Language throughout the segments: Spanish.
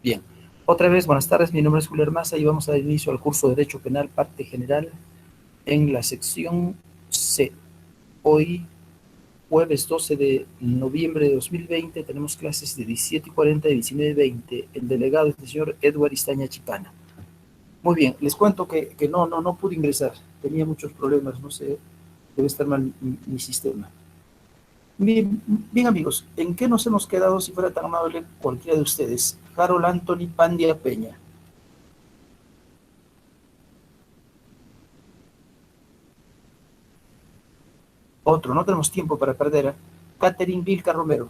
Bien. Otra vez, buenas tardes. Mi nombre es Julio Hermaza y vamos a dar inicio al curso de Derecho Penal, parte general, en la sección C. Hoy, jueves 12 de noviembre de 2020, tenemos clases de 17:40 y 19:20. El delegado es el señor Edward Istaña Chipana. Muy bien, les cuento que no pude ingresar. Tenía muchos problemas, no sé, debe estar mal mi sistema. Bien, bien, amigos, ¿en qué nos hemos quedado, si fuera tan amable cualquiera de ustedes? Harold Anthony Pandia Peña. Otro, no tenemos tiempo para perder. Catherine Vilca Romero.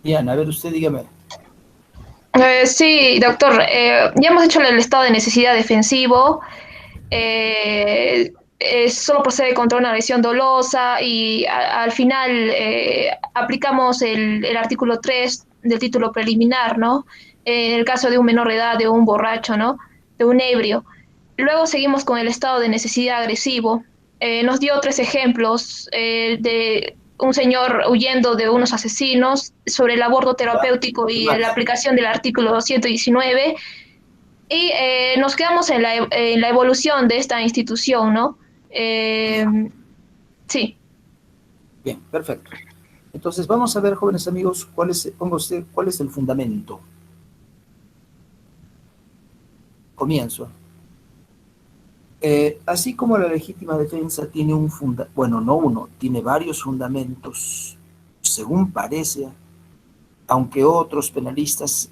Diana, a ver, usted dígame. Sí, doctor, ya hemos hecho el estado de necesidad defensivo. eh, Solo procede contra una lesión dolosa y al final aplicamos el artículo 3 del título preliminar, ¿no? En el caso de un menor de edad, de un borracho, ¿no? De un ebrio. Luego seguimos con el estado de necesidad agresivo. Nos dio tres ejemplos de un señor huyendo de unos asesinos, sobre el aborto Ya, terapéutico y la más. aplicación del artículo 119. Y nos quedamos en la evolución de esta institución, ¿no? Eh, Ya. sí. Bien, perfecto. Entonces, vamos a ver, jóvenes amigos, ponga usted, cuál es el fundamento. Comienzo. Así como la legítima defensa tiene un fundamento, bueno, no uno, tiene varios fundamentos, según parece, aunque otros penalistas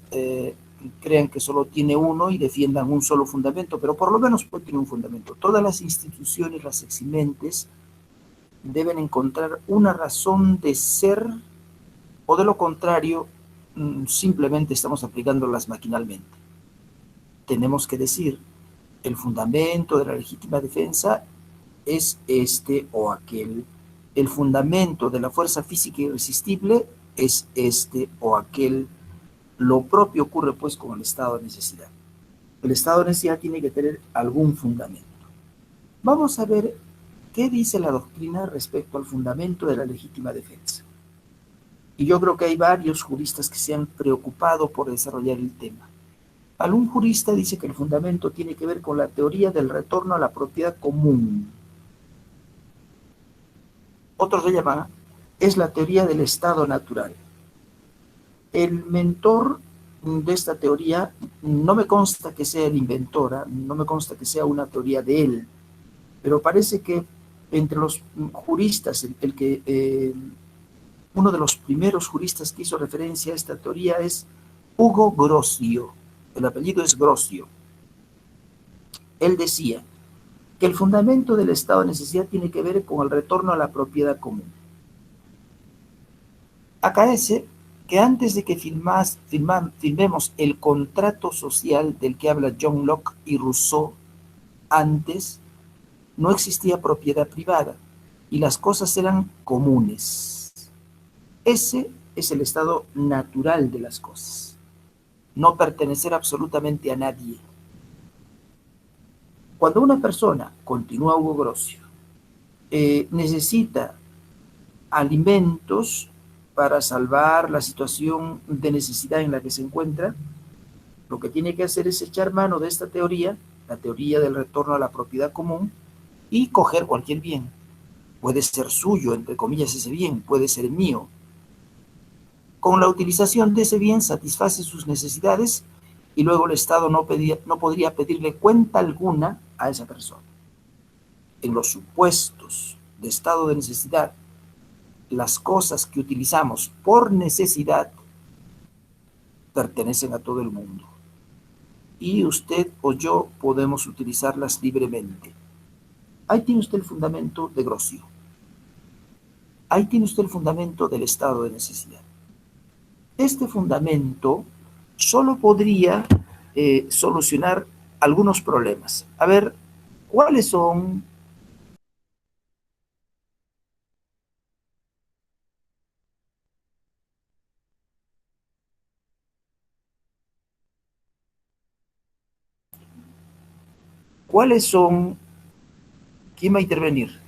crean que solo tiene uno y defiendan un solo fundamento, pero por lo menos pues, tiene un fundamento. Todas las instituciones, las eximentes, deben encontrar una razón de ser o de lo contrario, simplemente estamos aplicándolas maquinalmente. Tenemos que decir, el fundamento de la legítima defensa es este o aquel. El fundamento de la fuerza física irresistible es este o aquel. Lo propio ocurre pues con el estado de necesidad. El estado de necesidad tiene que tener algún fundamento. Vamos a ver qué dice la doctrina respecto al fundamento de la legítima defensa. Y yo creo que hay varios juristas que se han preocupado por desarrollar el tema. Algún jurista dice que el fundamento tiene que ver con la teoría del retorno a la propiedad común. Otros le llaman, es la teoría del estado natural. El mentor de esta teoría no me consta que sea el inventor, no me consta que sea una teoría de él, pero parece que entre los juristas, uno de los primeros juristas que hizo referencia a esta teoría es Hugo Grocio. El apellido es Grocio. Él decía que el fundamento del estado de necesidad tiene que ver con el retorno a la propiedad común. Acaece que antes de que firmemos el contrato social del que habla John Locke y Rousseau, antes no existía propiedad privada y las cosas eran comunes. Ese es el estado natural de las cosas. No pertenecer absolutamente a nadie. Cuando una persona, continúa Hugo Grocio, necesita alimentos para salvar la situación de necesidad en la que se encuentra, lo que tiene que hacer es echar mano de esta teoría, la teoría del retorno a la propiedad común, y coger cualquier bien. Puede ser suyo, entre comillas, ese bien, puede ser mío. Con la utilización de ese bien satisface sus necesidades y luego el Estado no podría pedirle cuenta alguna a esa persona. En los supuestos de estado de necesidad, las cosas que utilizamos por necesidad pertenecen a todo el mundo y usted o yo podemos utilizarlas libremente. Ahí tiene usted el fundamento de Grocio. Ahí tiene usted el fundamento del estado de necesidad. Este fundamento solo podría solucionar algunos problemas. A ver, ¿cuáles son, cuáles son, quién va a intervenir?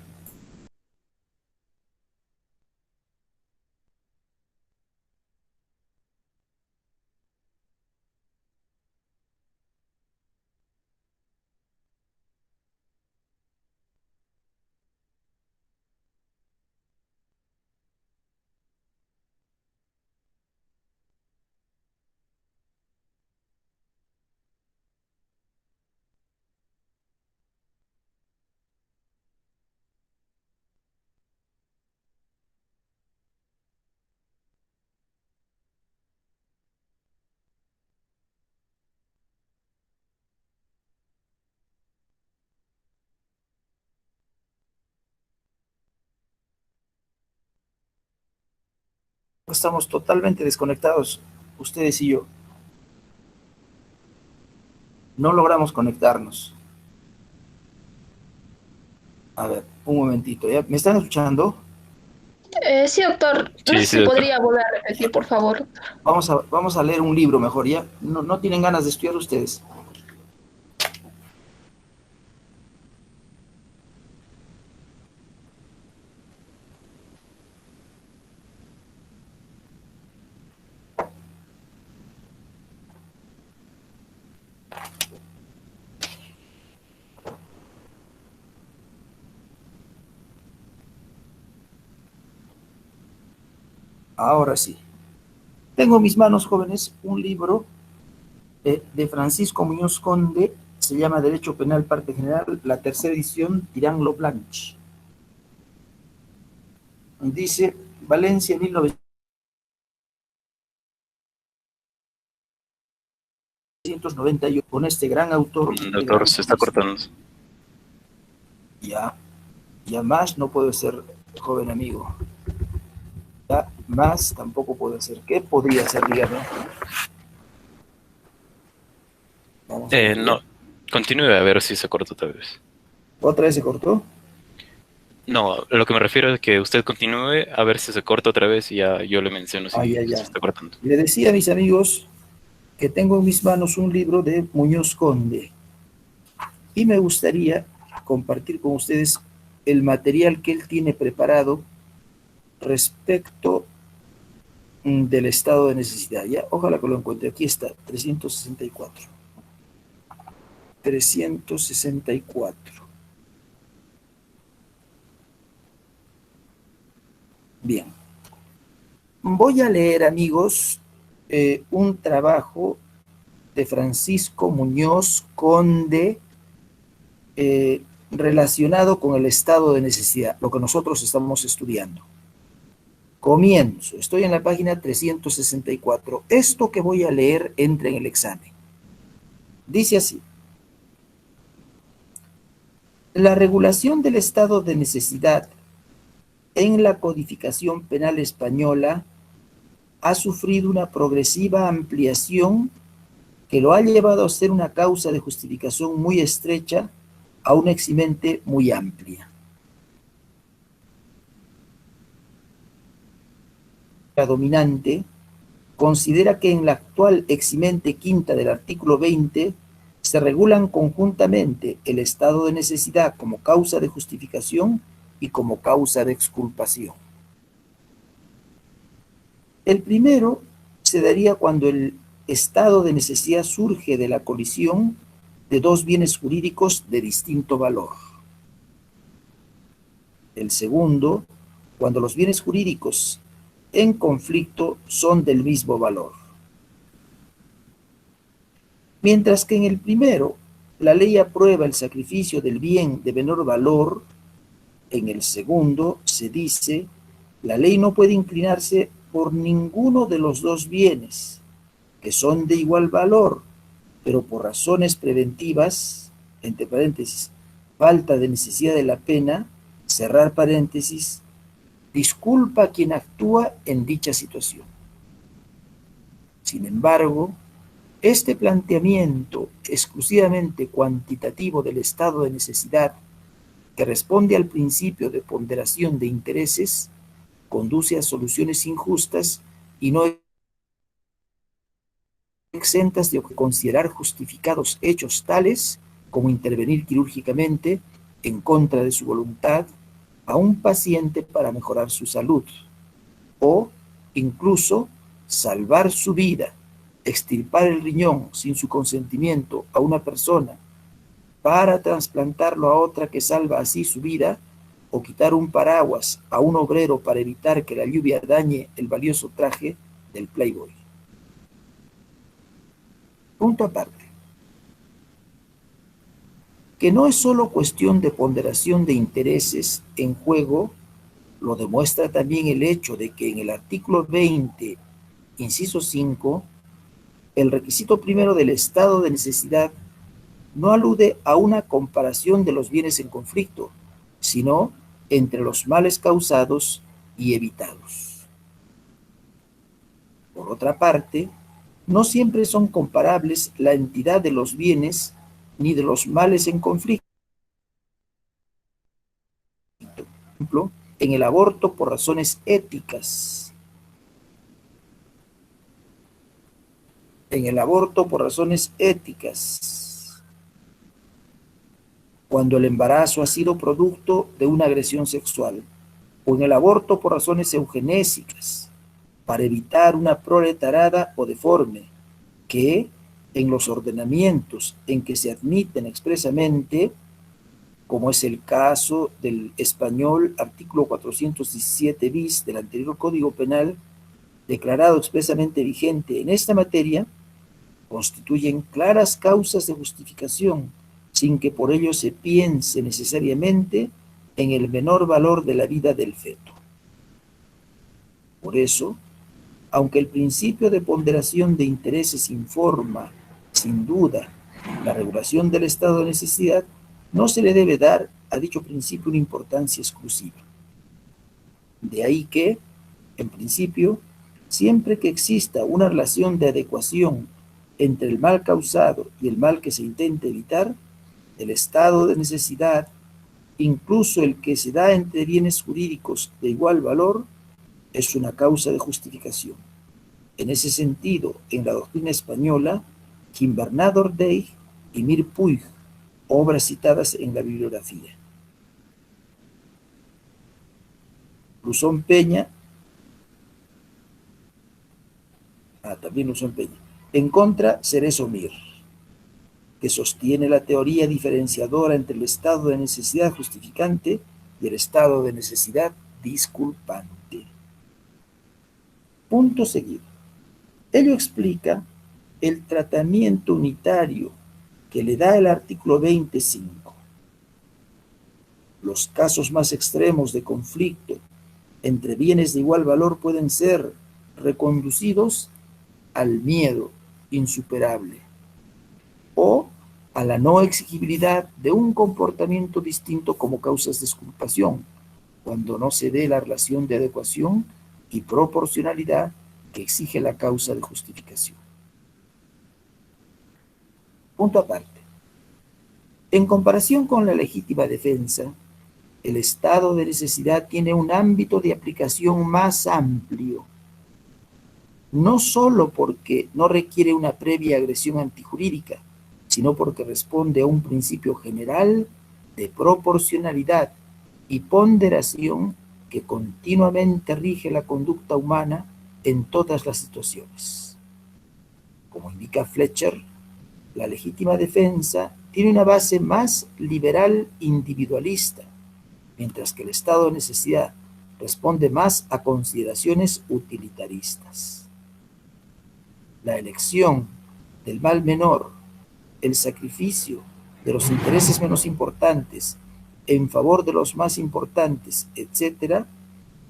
Estamos totalmente desconectados, ustedes y yo. No logramos conectarnos. A ver, un momentito. ¿Ya? ¿Me están escuchando? Sí, doctor. No Sí, sé sí, si doctor. podría volver a repetir, por favor. Vamos a leer un libro mejor, ¿ya? No, no tienen ganas de estudiar ustedes. Ahora sí. Tengo en mis manos, jóvenes, un libro de Francisco Muñoz Conde, se llama Derecho Penal, parte general, la tercera edición, Tirán Lo Blanche. Dice, Valencia, 1998, con este gran autor. Doctor, se está cortando. Ya más no puedo ser, joven amigo. Ya más tampoco puedo ser. ¿Qué podría ser, dígame? Vamos a ver. No, continúe a ver si se corta otra vez. ¿Otra vez se cortó? No, lo que me refiero es que usted continúe a ver si se corta otra vez y ya yo le menciono si Ya. se está cortando. Le decía a mis amigos que tengo en mis manos un libro de Muñoz Conde y me gustaría compartir con ustedes el material que él tiene preparado respecto del estado de necesidad. Ya, ojalá que lo encuentre. Aquí está, 364. 364. Bien. Voy a leer, amigos, un trabajo de Francisco Muñoz Conde relacionado con el estado de necesidad, lo que nosotros estamos estudiando. Comienzo. Estoy en la página 364. Esto que voy a leer entra en el examen. Dice así. La regulación del estado de necesidad en la codificación penal española ha sufrido una progresiva ampliación que lo ha llevado a ser una causa de justificación muy estrecha a una eximente muy amplia. La dominante considera que en la actual eximente quinta del artículo 20 se regulan conjuntamente el estado de necesidad como causa de justificación y como causa de exculpación. El primero se daría cuando el estado de necesidad surge de la colisión de dos bienes jurídicos de distinto valor. El segundo, cuando los bienes jurídicos en conflicto son del mismo valor. Mientras que en el primero, la ley aprueba el sacrificio del bien de menor valor, en el segundo se dice, la ley no puede inclinarse por ninguno de los dos bienes, que son de igual valor, pero por razones preventivas, entre paréntesis, falta de necesidad de la pena, cerrar paréntesis, disculpa a quien actúa en dicha situación. Sin embargo, este planteamiento exclusivamente cuantitativo del estado de necesidad, que responde al principio de ponderación de intereses, conduce a soluciones injustas y no exentas de considerar justificados hechos tales como intervenir quirúrgicamente en contra de su voluntad a un paciente para mejorar su salud, o incluso salvar su vida, extirpar el riñón sin su consentimiento a una persona para trasplantarlo a otra que salva así su vida, o quitar un paraguas a un obrero para evitar que la lluvia dañe el valioso traje del Playboy. Punto aparte. Que no es solo cuestión de ponderación de intereses en juego, lo demuestra también el hecho de que en el artículo 20, inciso 5, el requisito primero del estado de necesidad no alude a una comparación de los bienes en conflicto, sino entre los males causados y evitados. Por otra parte, no siempre son comparables la entidad de los bienes ni de los males en conflicto. Por ejemplo, en el aborto por razones éticas. En el aborto por razones éticas, cuando el embarazo ha sido producto de una agresión sexual, o en el aborto por razones eugenésicas, para evitar una prole tarada o deforme, que en los ordenamientos en que se admiten expresamente, como es el caso del español artículo 417 bis del anterior Código Penal, declarado expresamente vigente en esta materia, constituyen claras causas de justificación, sin que por ello se piense necesariamente en el menor valor de la vida del feto. Por eso, aunque el principio de ponderación de intereses informa, sin duda, la regulación del estado de necesidad, no se le debe dar a dicho principio una importancia exclusiva. De ahí que, en principio, siempre que exista una relación de adecuación entre el mal causado y el mal que se intenta evitar, el estado de necesidad, incluso el que se da entre bienes jurídicos de igual valor, es una causa de justificación. En ese sentido, en la doctrina española, Gimbernat d'Ordeig y Mir Puig, obras citadas en la bibliografía. Luzón Peña, también Luzón Peña. En contra, Cerezo Mir, que sostiene la teoría diferenciadora entre el estado de necesidad justificante y el estado de necesidad disculpante. Punto seguido. Ello explica el tratamiento unitario que le da el artículo 25. Los casos más extremos de conflicto entre bienes de igual valor pueden ser reconducidos al miedo insuperable o a la no exigibilidad de un comportamiento distinto como causas de exculpación, cuando no se dé la relación de adecuación y proporcionalidad que exige la causa de justificación. Punto aparte. En comparación con la legítima defensa, el estado de necesidad tiene un ámbito de aplicación más amplio, no solo porque no requiere una previa agresión antijurídica, sino porque responde a un principio general de proporcionalidad y ponderación que continuamente rige la conducta humana en todas las situaciones. Como indica Fletcher, la legítima defensa tiene una base más liberal individualista, mientras que el estado de necesidad responde más a consideraciones utilitaristas. La elección del mal menor, el sacrificio de los intereses menos importantes en favor de los más importantes, etc.,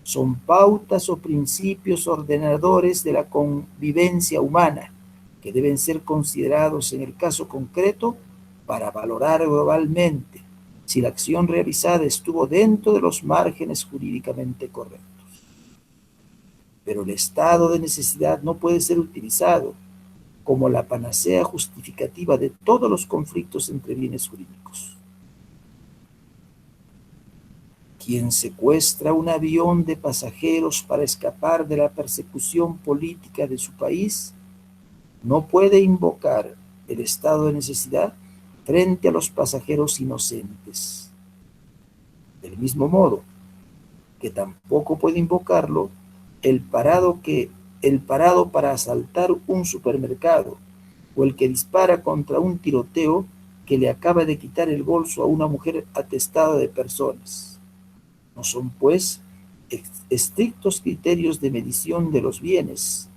son pautas o principios ordenadores de la convivencia humana que deben ser considerados en el caso concreto para valorar globalmente si la acción realizada estuvo dentro de los márgenes jurídicamente correctos. Pero el estado de necesidad no puede ser utilizado como la panacea justificativa de todos los conflictos entre bienes jurídicos. Quien secuestra un avión de pasajeros para escapar de la persecución política de su país no puede invocar el estado de necesidad frente a los pasajeros inocentes. Del mismo modo que tampoco puede invocarlo el parado para asaltar un supermercado o el que dispara contra un tiroteo que le acaba de quitar el bolso a una mujer atestada de personas. No son, pues, estrictos criterios de medición de los bienes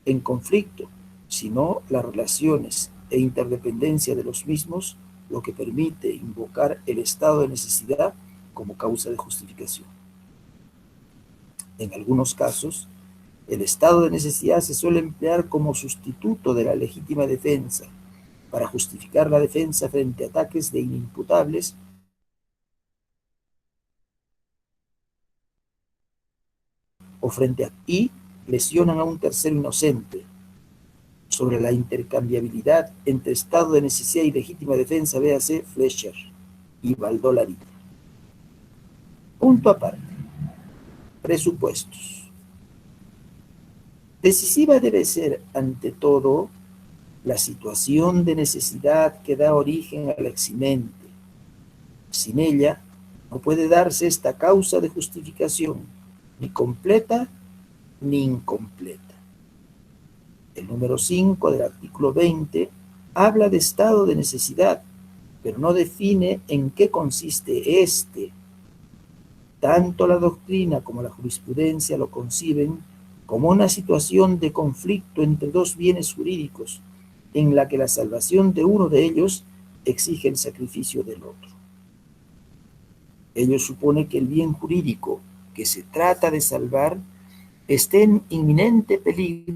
en conflicto, sino las relaciones e interdependencia de los mismos lo que permite invocar el estado de necesidad como causa de justificación. En algunos casos, el estado de necesidad se suele emplear como sustituto de la legítima defensa para justificar la defensa frente a ataques de inimputables o frente a lesionan a un tercero inocente. Sobre la intercambiabilidad entre estado de necesidad y legítima defensa, véase Fleischer y Valdolari. Punto aparte. Presupuestos. Decisiva debe ser, ante todo, la situación de necesidad que da origen a la eximente. Sin ella, no puede darse esta causa de justificación, ni completa ni incompleta. El número 5 del artículo 20 habla de estado de necesidad, pero no define en qué consiste este. Tanto la doctrina como la jurisprudencia lo conciben como una situación de conflicto entre dos bienes jurídicos, en la que la salvación de uno de ellos exige el sacrificio del otro. Ello supone que el bien jurídico que se trata de salvar esté en inminente peligro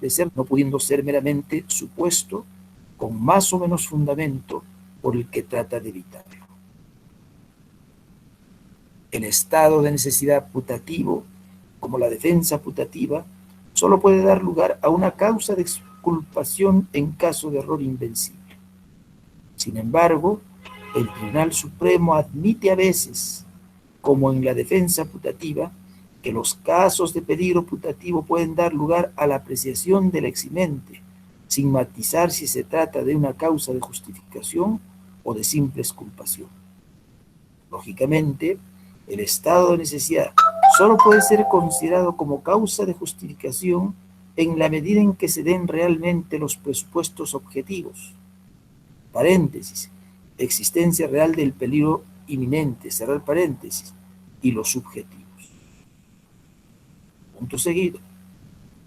de ser, no pudiendo ser meramente supuesto con más o menos fundamento por el que trata de evitarlo. El estado de necesidad putativo, como la defensa putativa, solo puede dar lugar a una causa de exculpación en caso de error invencible. Sin embargo, el Tribunal Supremo admite a veces, como en la defensa putativa, que los casos de peligro putativo pueden dar lugar a la apreciación del eximente, sin matizar si se trata de una causa de justificación o de simple exculpación. Lógicamente, el estado de necesidad solo puede ser considerado como causa de justificación en la medida en que se den realmente los presupuestos objetivos. Paréntesis, existencia real del peligro inminente, cerrar paréntesis, y los subjetivos. Punto seguido.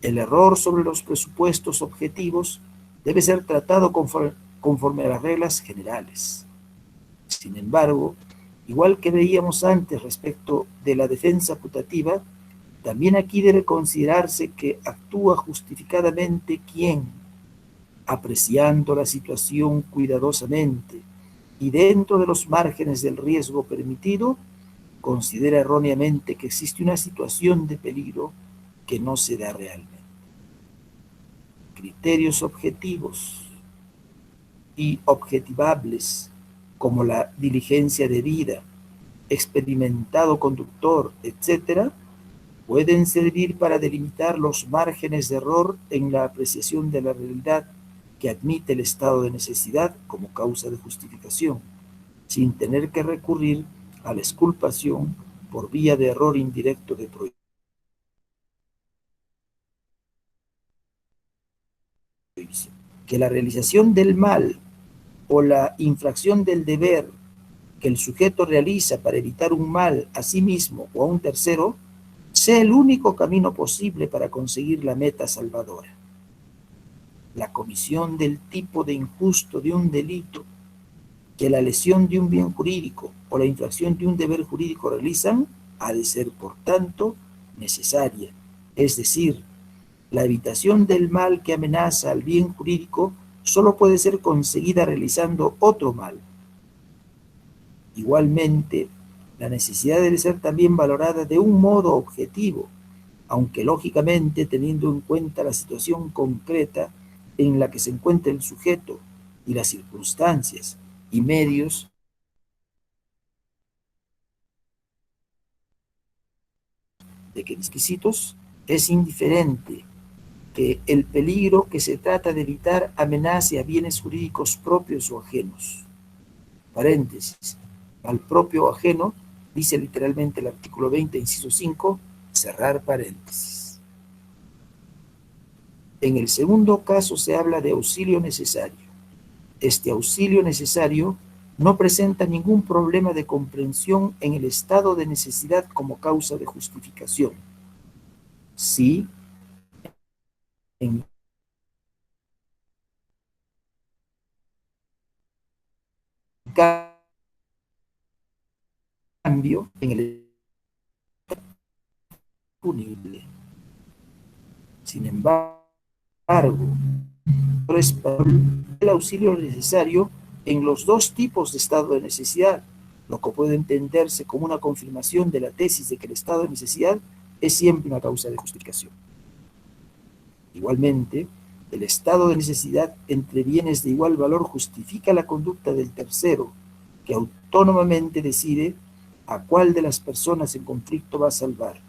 El error sobre los presupuestos objetivos debe ser tratado conforme a las reglas generales. Sin embargo, igual que veíamos antes respecto de la defensa putativa, también aquí debe considerarse que actúa justificadamente quien, apreciando la situación cuidadosamente y dentro de los márgenes del riesgo permitido, considera erróneamente que existe una situación de peligro que no se da realmente. Criterios objetivos y objetivables como la diligencia debida, experimentado conductor, etc., pueden servir para delimitar los márgenes de error en la apreciación de la realidad que admite el estado de necesidad como causa de justificación, sin tener que recurrir a la exculpación por vía de error indirecto de prohibición. Que la realización del mal o la infracción del deber que el sujeto realiza para evitar un mal a sí mismo o a un tercero sea el único camino posible para conseguir la meta salvadora. La comisión del tipo de injusto de un delito que la lesión de un bien jurídico o la infracción de un deber jurídico realizan ha de ser, por tanto, necesaria, es decir, la evitación del mal que amenaza al bien jurídico solo puede ser conseguida realizando otro mal. Igualmente, la necesidad debe ser también valorada de un modo objetivo, aunque lógicamente teniendo en cuenta la situación concreta en la que se encuentra el sujeto y las circunstancias y medios de que exquisitos, es indiferente que el peligro que se trata de evitar amenace a bienes jurídicos propios o ajenos. Paréntesis. Al propio o ajeno, dice literalmente el artículo 20, inciso 5, cerrar paréntesis. En el segundo caso se habla de auxilio necesario. Este auxilio necesario no presenta ningún problema de comprensión en el estado de necesidad como causa de justificación. Sí, en cambio, en el punible. Sin embargo, es el auxilio necesario en los dos tipos de estado de necesidad, lo que puede entenderse como una confirmación de la tesis de que el estado de necesidad es siempre una causa de justificación. Igualmente, el estado de necesidad entre bienes de igual valor justifica la conducta del tercero, que autónomamente decide a cuál de las personas en conflicto va a salvar.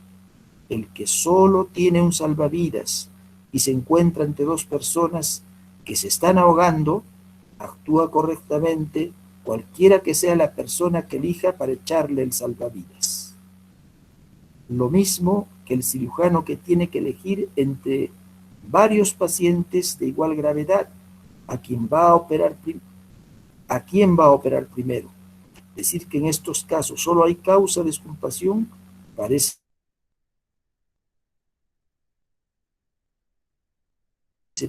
El que solo tiene un salvavidas y se encuentra ante dos personas que se están ahogando, actúa correctamente cualquiera que sea la persona que elija para echarle el salvavidas. Lo mismo que el cirujano que tiene que elegir entre varios pacientes de igual gravedad a quién va a operar primero. Decir que en estos casos solo hay causa de exculpación parece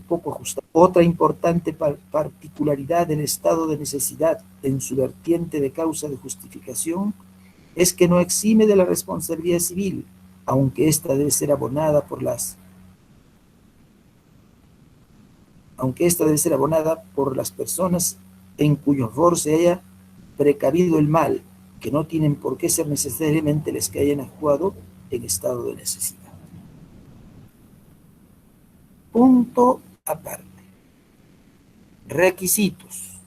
poco ajustado. Otra importante particularidad del estado de necesidad en su vertiente de causa de justificación es que no exime de la responsabilidad civil, aunque esta debe ser abonada por las personas en cuyo favor se haya precavido el mal, que no tienen por qué ser necesariamente los que hayan actuado en estado de necesidad. Punto aparte. Requisitos.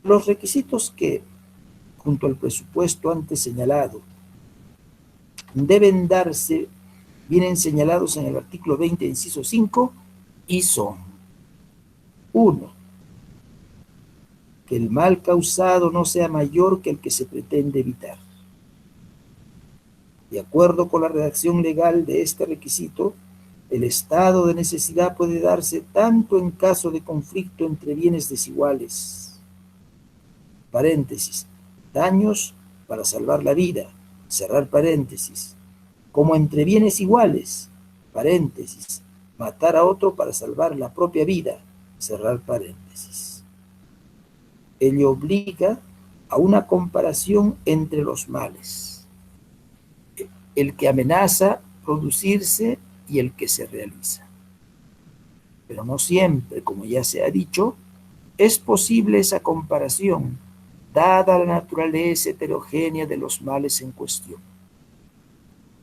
Los requisitos que, junto al presupuesto antes señalado, deben darse, vienen señalados en el artículo 20, inciso 5, y son: 1. Que el mal causado no sea mayor que el que se pretende evitar. De acuerdo con la redacción legal de este requisito, el estado de necesidad puede darse tanto en caso de conflicto entre bienes desiguales, paréntesis, daños para salvar la vida, cerrar paréntesis, como entre bienes iguales, paréntesis, matar a otro para salvar la propia vida, cerrar paréntesis. Ello obliga a una comparación entre los males, el que amenaza producirse y el que se realiza. Pero no siempre, como ya se ha dicho, es posible esa comparación, dada la naturaleza heterogénea de los males en cuestión.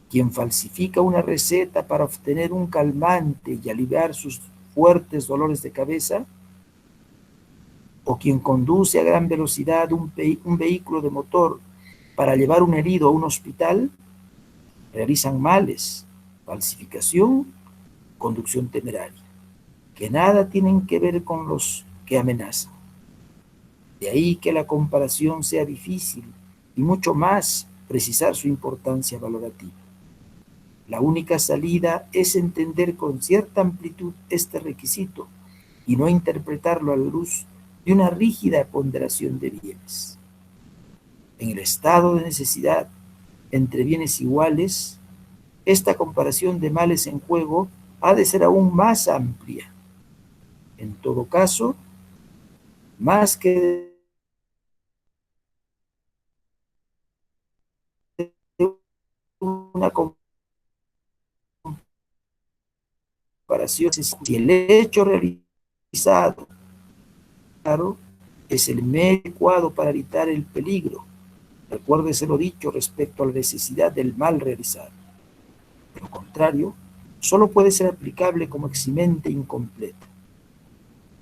Quien falsifica una receta para obtener un calmante y aliviar sus fuertes dolores de cabeza, o quien conduce a gran velocidad un vehículo de motor para llevar un herido a un hospital, realizan males, falsificación, conducción temeraria, que nada tienen que ver con los que amenazan. De ahí que la comparación sea difícil y mucho más precisar su importancia valorativa. La única salida es entender con cierta amplitud este requisito y no interpretarlo a la luz de una rígida ponderación de bienes. En el estado de necesidad entre bienes iguales, esta comparación de males en juego ha de ser aún más amplia. En todo caso, más que una comparación, si el hecho realizado, claro, es el medio adecuado para evitar el peligro. Recuérdese lo dicho respecto a la necesidad del mal realizado. De lo contrario, solo puede ser aplicable como eximente incompleta.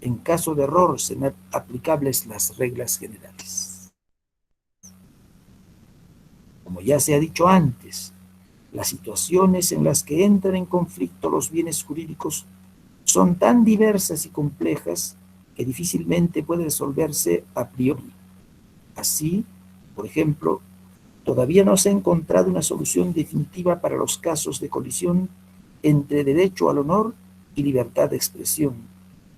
En caso de error, serán aplicables las reglas generales. Como ya se ha dicho antes, las situaciones en las que entran en conflicto los bienes jurídicos son tan diversas y complejas que difícilmente puede resolverse a priori. Así, por ejemplo, todavía no se ha encontrado una solución definitiva para los casos de colisión entre derecho al honor y libertad de expresión,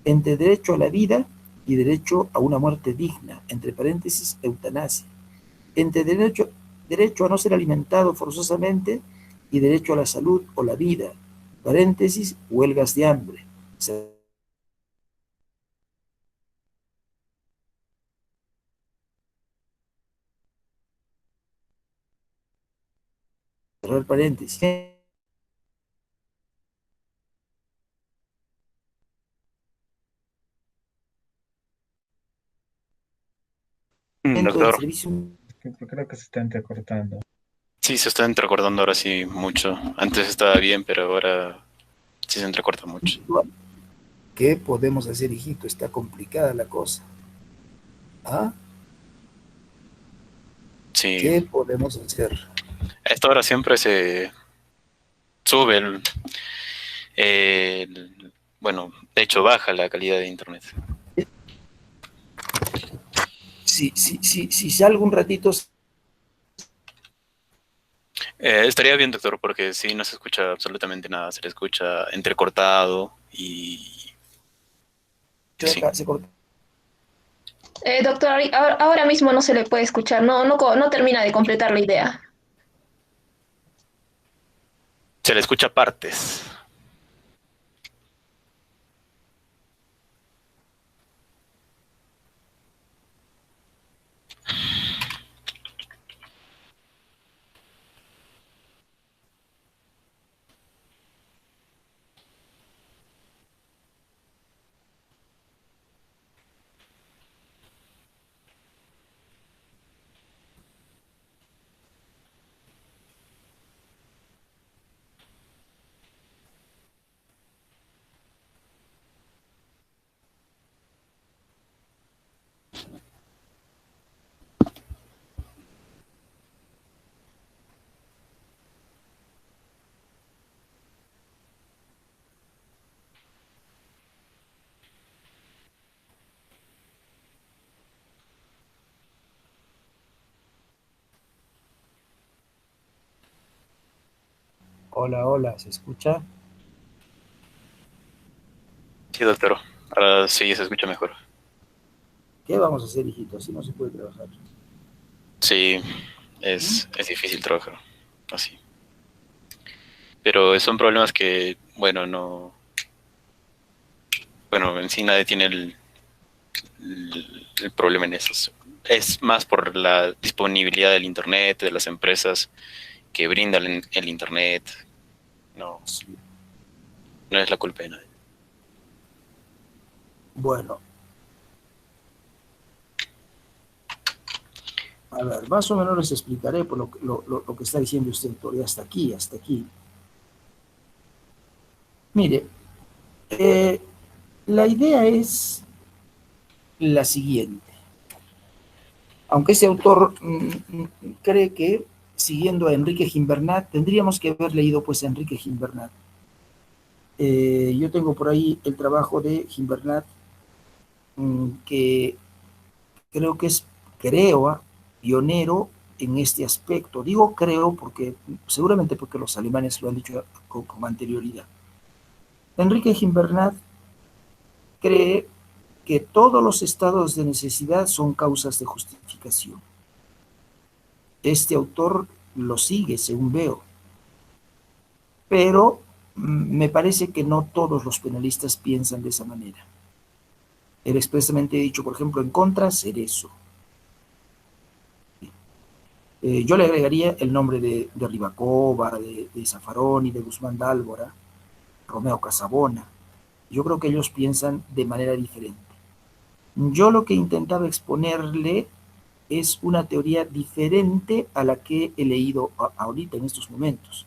entre derecho a la vida y derecho a una muerte digna, entre paréntesis, eutanasia, entre derecho a no ser alimentado forzosamente y derecho a la salud o la vida, paréntesis, huelgas de hambre, cerrar paréntesis. del Doctor, servicio. Creo que se está entrecortando. sí, se está entrecortando ahora sí mucho. Antes estaba bien, pero ahora sí se entrecorta mucho. ¿Qué podemos hacer, hijito? Está complicada la cosa. ¿Ah? Sí, ¿Qué podemos hacer? a esta hora siempre se sube bueno, de hecho baja la calidad de internet. Si salgo un ratito, Estaría bien, doctor, porque sí no se escucha absolutamente nada, se le escucha entrecortado y sí. acá se corta. Doctor, ahora mismo no se le puede escuchar, no termina de completar la idea. Se le escucha partes. Hola, hola, ¿se escucha? Sí, doctor. Ahora sí se escucha mejor. ¿Qué vamos a hacer, hijito? Así no se puede trabajar. Sí, es difícil trabajar así. Pero son problemas que, bueno, no... Bueno, en sí nadie tiene el problema en eso. Es más por la disponibilidad del Internet, de las empresas que brindan el Internet. No, no es la culpa de nadie. Bueno, a ver, más o menos les explicaré por lo que está diciendo usted, doctor, y hasta aquí, hasta aquí. Mire, la idea es la siguiente. Aunque ese autor cree que, siguiendo a Enrique Gimbernat, tendríamos que haber leído pues a Enrique Gimbernat. Yo tengo por ahí el trabajo de Gimbernat, que creo que es, pionero en este aspecto. Digo creo porque, seguramente porque los alemanes lo han dicho con anterioridad. Enrique Gimbernat cree que todos los estados de necesidad son causas de justificación. Este autor lo sigue, según veo, pero me parece que no todos los penalistas piensan de esa manera. Él expresamente ha dicho, por ejemplo, en contra, Cerezo. Yo le agregaría el nombre de Ribacova, de Zaffaroni, de Guzmán Dálvora, Romeo Casabona. Yo creo que ellos piensan de manera diferente. Yo lo que intentaba exponerle es una teoría diferente a la que he leído ahorita en estos momentos.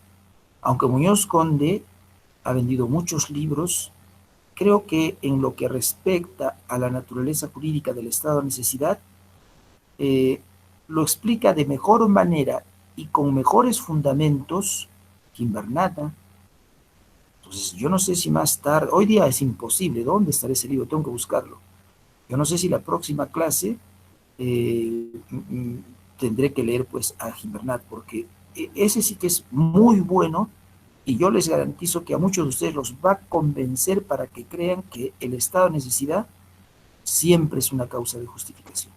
Aunque Muñoz Conde ha vendido muchos libros, creo que en lo que respecta a la naturaleza jurídica del estado de necesidad, lo explica de mejor manera y con mejores fundamentos Gimbernata. Entonces, yo no sé si más tarde, hoy día es imposible, ¿dónde estará ese libro? Tengo que buscarlo. Yo no sé si la próxima clase tendré que leer pues a Gimbernat, porque ese sí que es muy bueno y yo les garantizo que a muchos de ustedes los va a convencer para que crean que el estado de necesidad siempre es una causa de justificación.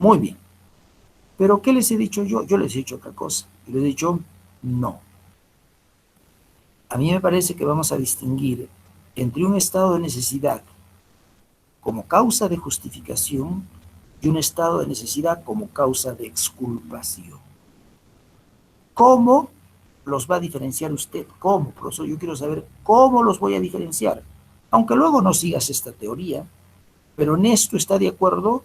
Muy bien. Pero ¿qué les he dicho yo? Yo les he dicho otra cosa. Yo les he dicho no. A mí me parece que vamos a distinguir entre un estado de necesidad como causa de justificación y un estado de necesidad como causa de exculpación. ¿Cómo los va a diferenciar usted? ¿Cómo, profesor? Yo quiero saber cómo los voy a diferenciar. Aunque luego no sigas esta teoría, pero en esto está de acuerdo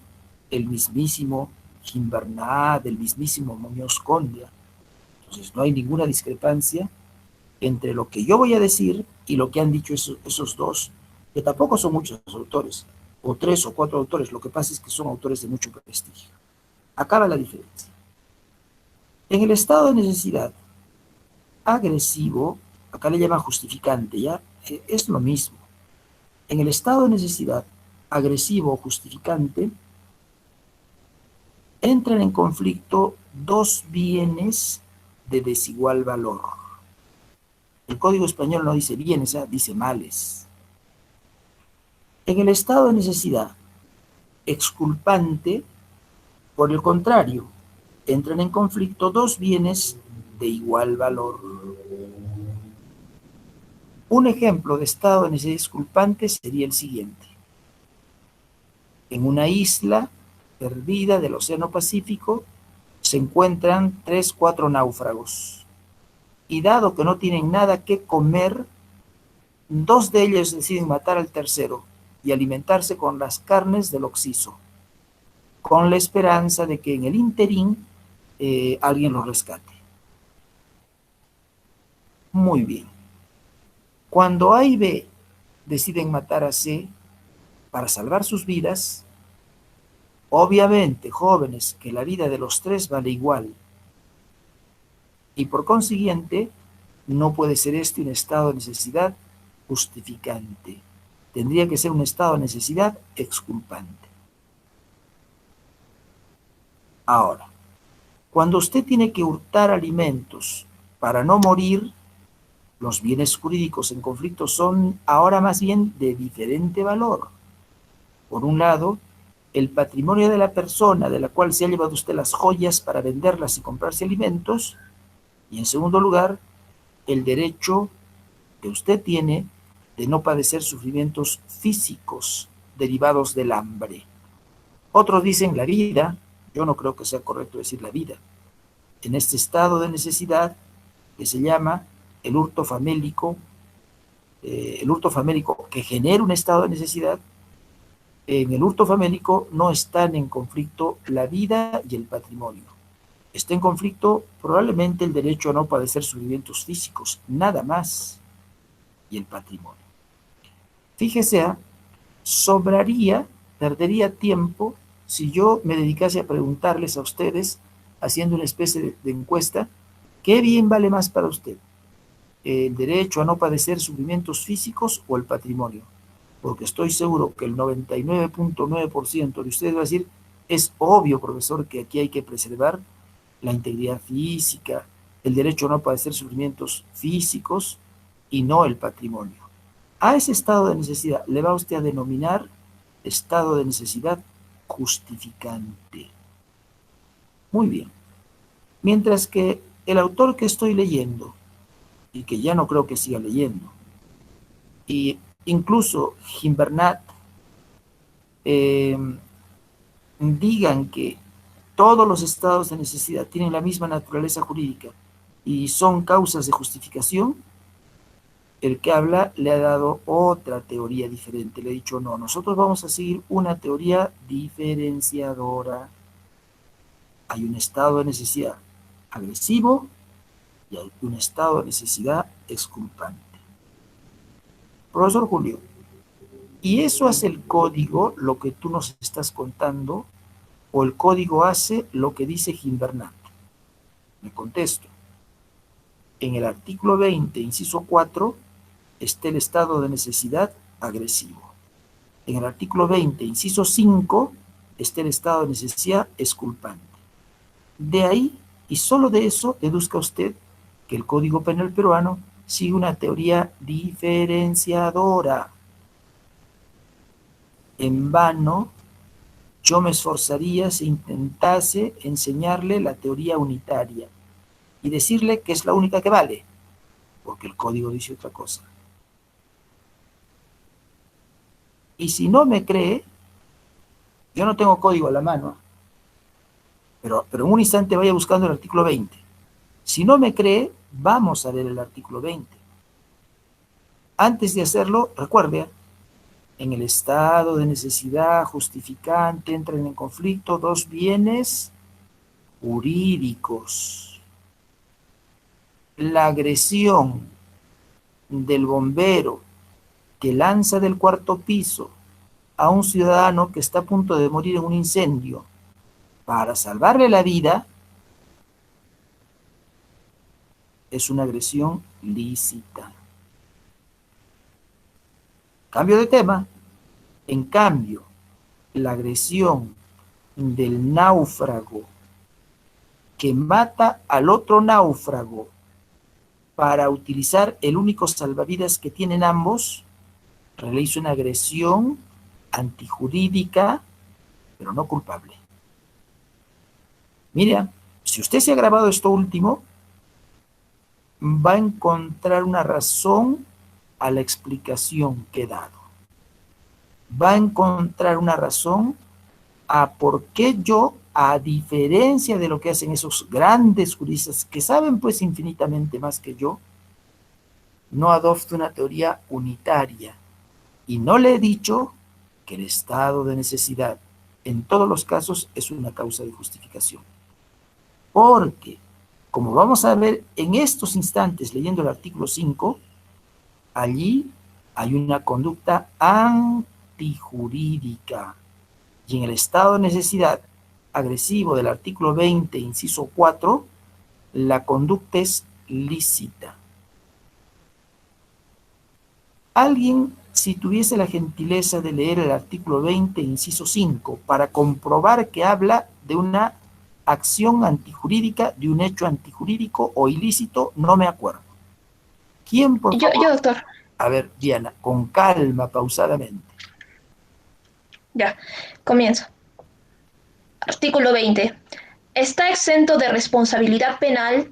el mismísimo Gimbernat, el mismísimo Muñoz Conde. Entonces no hay ninguna discrepancia entre lo que yo voy a decir y lo que han dicho esos dos, que tampoco son muchos autores, o 3 o 4 autores, lo que pasa es que son autores de mucho prestigio. Acaba la diferencia. En el estado de necesidad agresivo, acá le llaman justificante, ya es lo mismo. En el estado de necesidad agresivo o justificante, entran en conflicto dos bienes de desigual valor. El Código Español no dice bienes, dice males. En el estado de necesidad exculpante, por el contrario, entran en conflicto dos bienes de igual valor. Un ejemplo de estado de necesidad exculpante sería el siguiente. En una isla perdida del Océano Pacífico se encuentran 3, 4 náufragos. Y dado que no tienen nada que comer, dos de ellos deciden matar al tercero y alimentarse con las carnes del occiso, con la esperanza de que en el interín alguien los rescate. Muy bien. Cuando A y B deciden matar a C para salvar sus vidas, obviamente, jóvenes, que la vida de los tres vale igual, y por consiguiente no puede ser este un estado de necesidad justificante. Tendría que ser un estado de necesidad exculpante. Ahora, cuando usted tiene que hurtar alimentos para no morir, los bienes jurídicos en conflicto son ahora más bien de diferente valor. Por un lado, el patrimonio de la persona de la cual se ha llevado usted las joyas para venderlas y comprarse alimentos, y en segundo lugar, el derecho que usted tiene de no padecer sufrimientos físicos derivados del hambre. Otros dicen la vida, yo no creo que sea correcto decir la vida. En este estado de necesidad que se llama el hurto famélico que genera un estado de necesidad, en el hurto famélico no están en conflicto la vida y el patrimonio. Está en conflicto probablemente el derecho a no padecer sufrimientos físicos, nada más, y el patrimonio. Fíjese, perdería tiempo si yo me dedicase a preguntarles a ustedes, haciendo una especie de encuesta, ¿qué bien vale más para usted? ¿El derecho a no padecer sufrimientos físicos o el patrimonio? Porque estoy seguro que el 99.9% de ustedes va a decir, es obvio, profesor, que aquí hay que preservar la integridad física, el derecho a no padecer sufrimientos físicos y no el patrimonio. A ese estado de necesidad le va usted a denominar estado de necesidad justificante. Muy bien. Mientras que el autor que estoy leyendo, y que ya no creo que siga leyendo, y incluso Gimbernat, digan que todos los estados de necesidad tienen la misma naturaleza jurídica y son causas de justificación, el que habla le ha dado otra teoría diferente. Le ha dicho, no, nosotros vamos a seguir una teoría diferenciadora. Hay un estado de necesidad agresivo y hay un estado de necesidad exculpante. Profesor Julio, ¿y eso hace el código lo que tú nos estás contando o el código hace lo que dice Gimbernat? Me contesto. En el artículo 20, inciso 4, está el estado de necesidad agresivo. En el artículo 20, inciso 5, está el estado de necesidad exculpante. De ahí, y solo de eso, deduzca usted que el Código Penal peruano sigue una teoría diferenciadora. En vano, yo me esforzaría si intentase enseñarle la teoría unitaria y decirle que es la única que vale, porque el código dice otra cosa. Y si no me cree, yo no tengo código a la mano, pero en un instante vaya buscando el artículo 20. Si no me cree, vamos a leer el artículo 20. Antes de hacerlo, recuerde, En el estado de necesidad justificante entran en conflicto dos bienes jurídicos. La agresión del bombero que lanza del cuarto piso a un ciudadano que está a punto de morir en un incendio para salvarle la vida es una agresión lícita. Cambio de tema. En cambio, la agresión del náufrago que mata al otro náufrago para utilizar el único salvavidas que tienen ambos, realiza una agresión antijurídica, pero no culpable. Mira, si usted se ha grabado esto último, va a encontrar una razón a la explicación que he dado. Va a encontrar una razón a por qué yo, a diferencia de lo que hacen esos grandes juristas que saben pues infinitamente más que yo, no adopto una teoría unitaria. Y no le he dicho que el estado de necesidad en todos los casos es una causa de justificación. Porque, como vamos a ver en estos instantes leyendo el artículo 5, allí hay una conducta antijurídica. Y en el estado de necesidad agresivo del artículo 20, inciso 4, la conducta es lícita. Alguien, si tuviese la gentileza de leer el artículo 20, inciso 5, para comprobar que habla de una acción antijurídica, de un hecho antijurídico o ilícito, no me acuerdo. ¿Quién, por favor? Yo, doctor. A ver, Diana, con calma, pausadamente. Ya, comienzo. Artículo 20. Está exento de responsabilidad penal,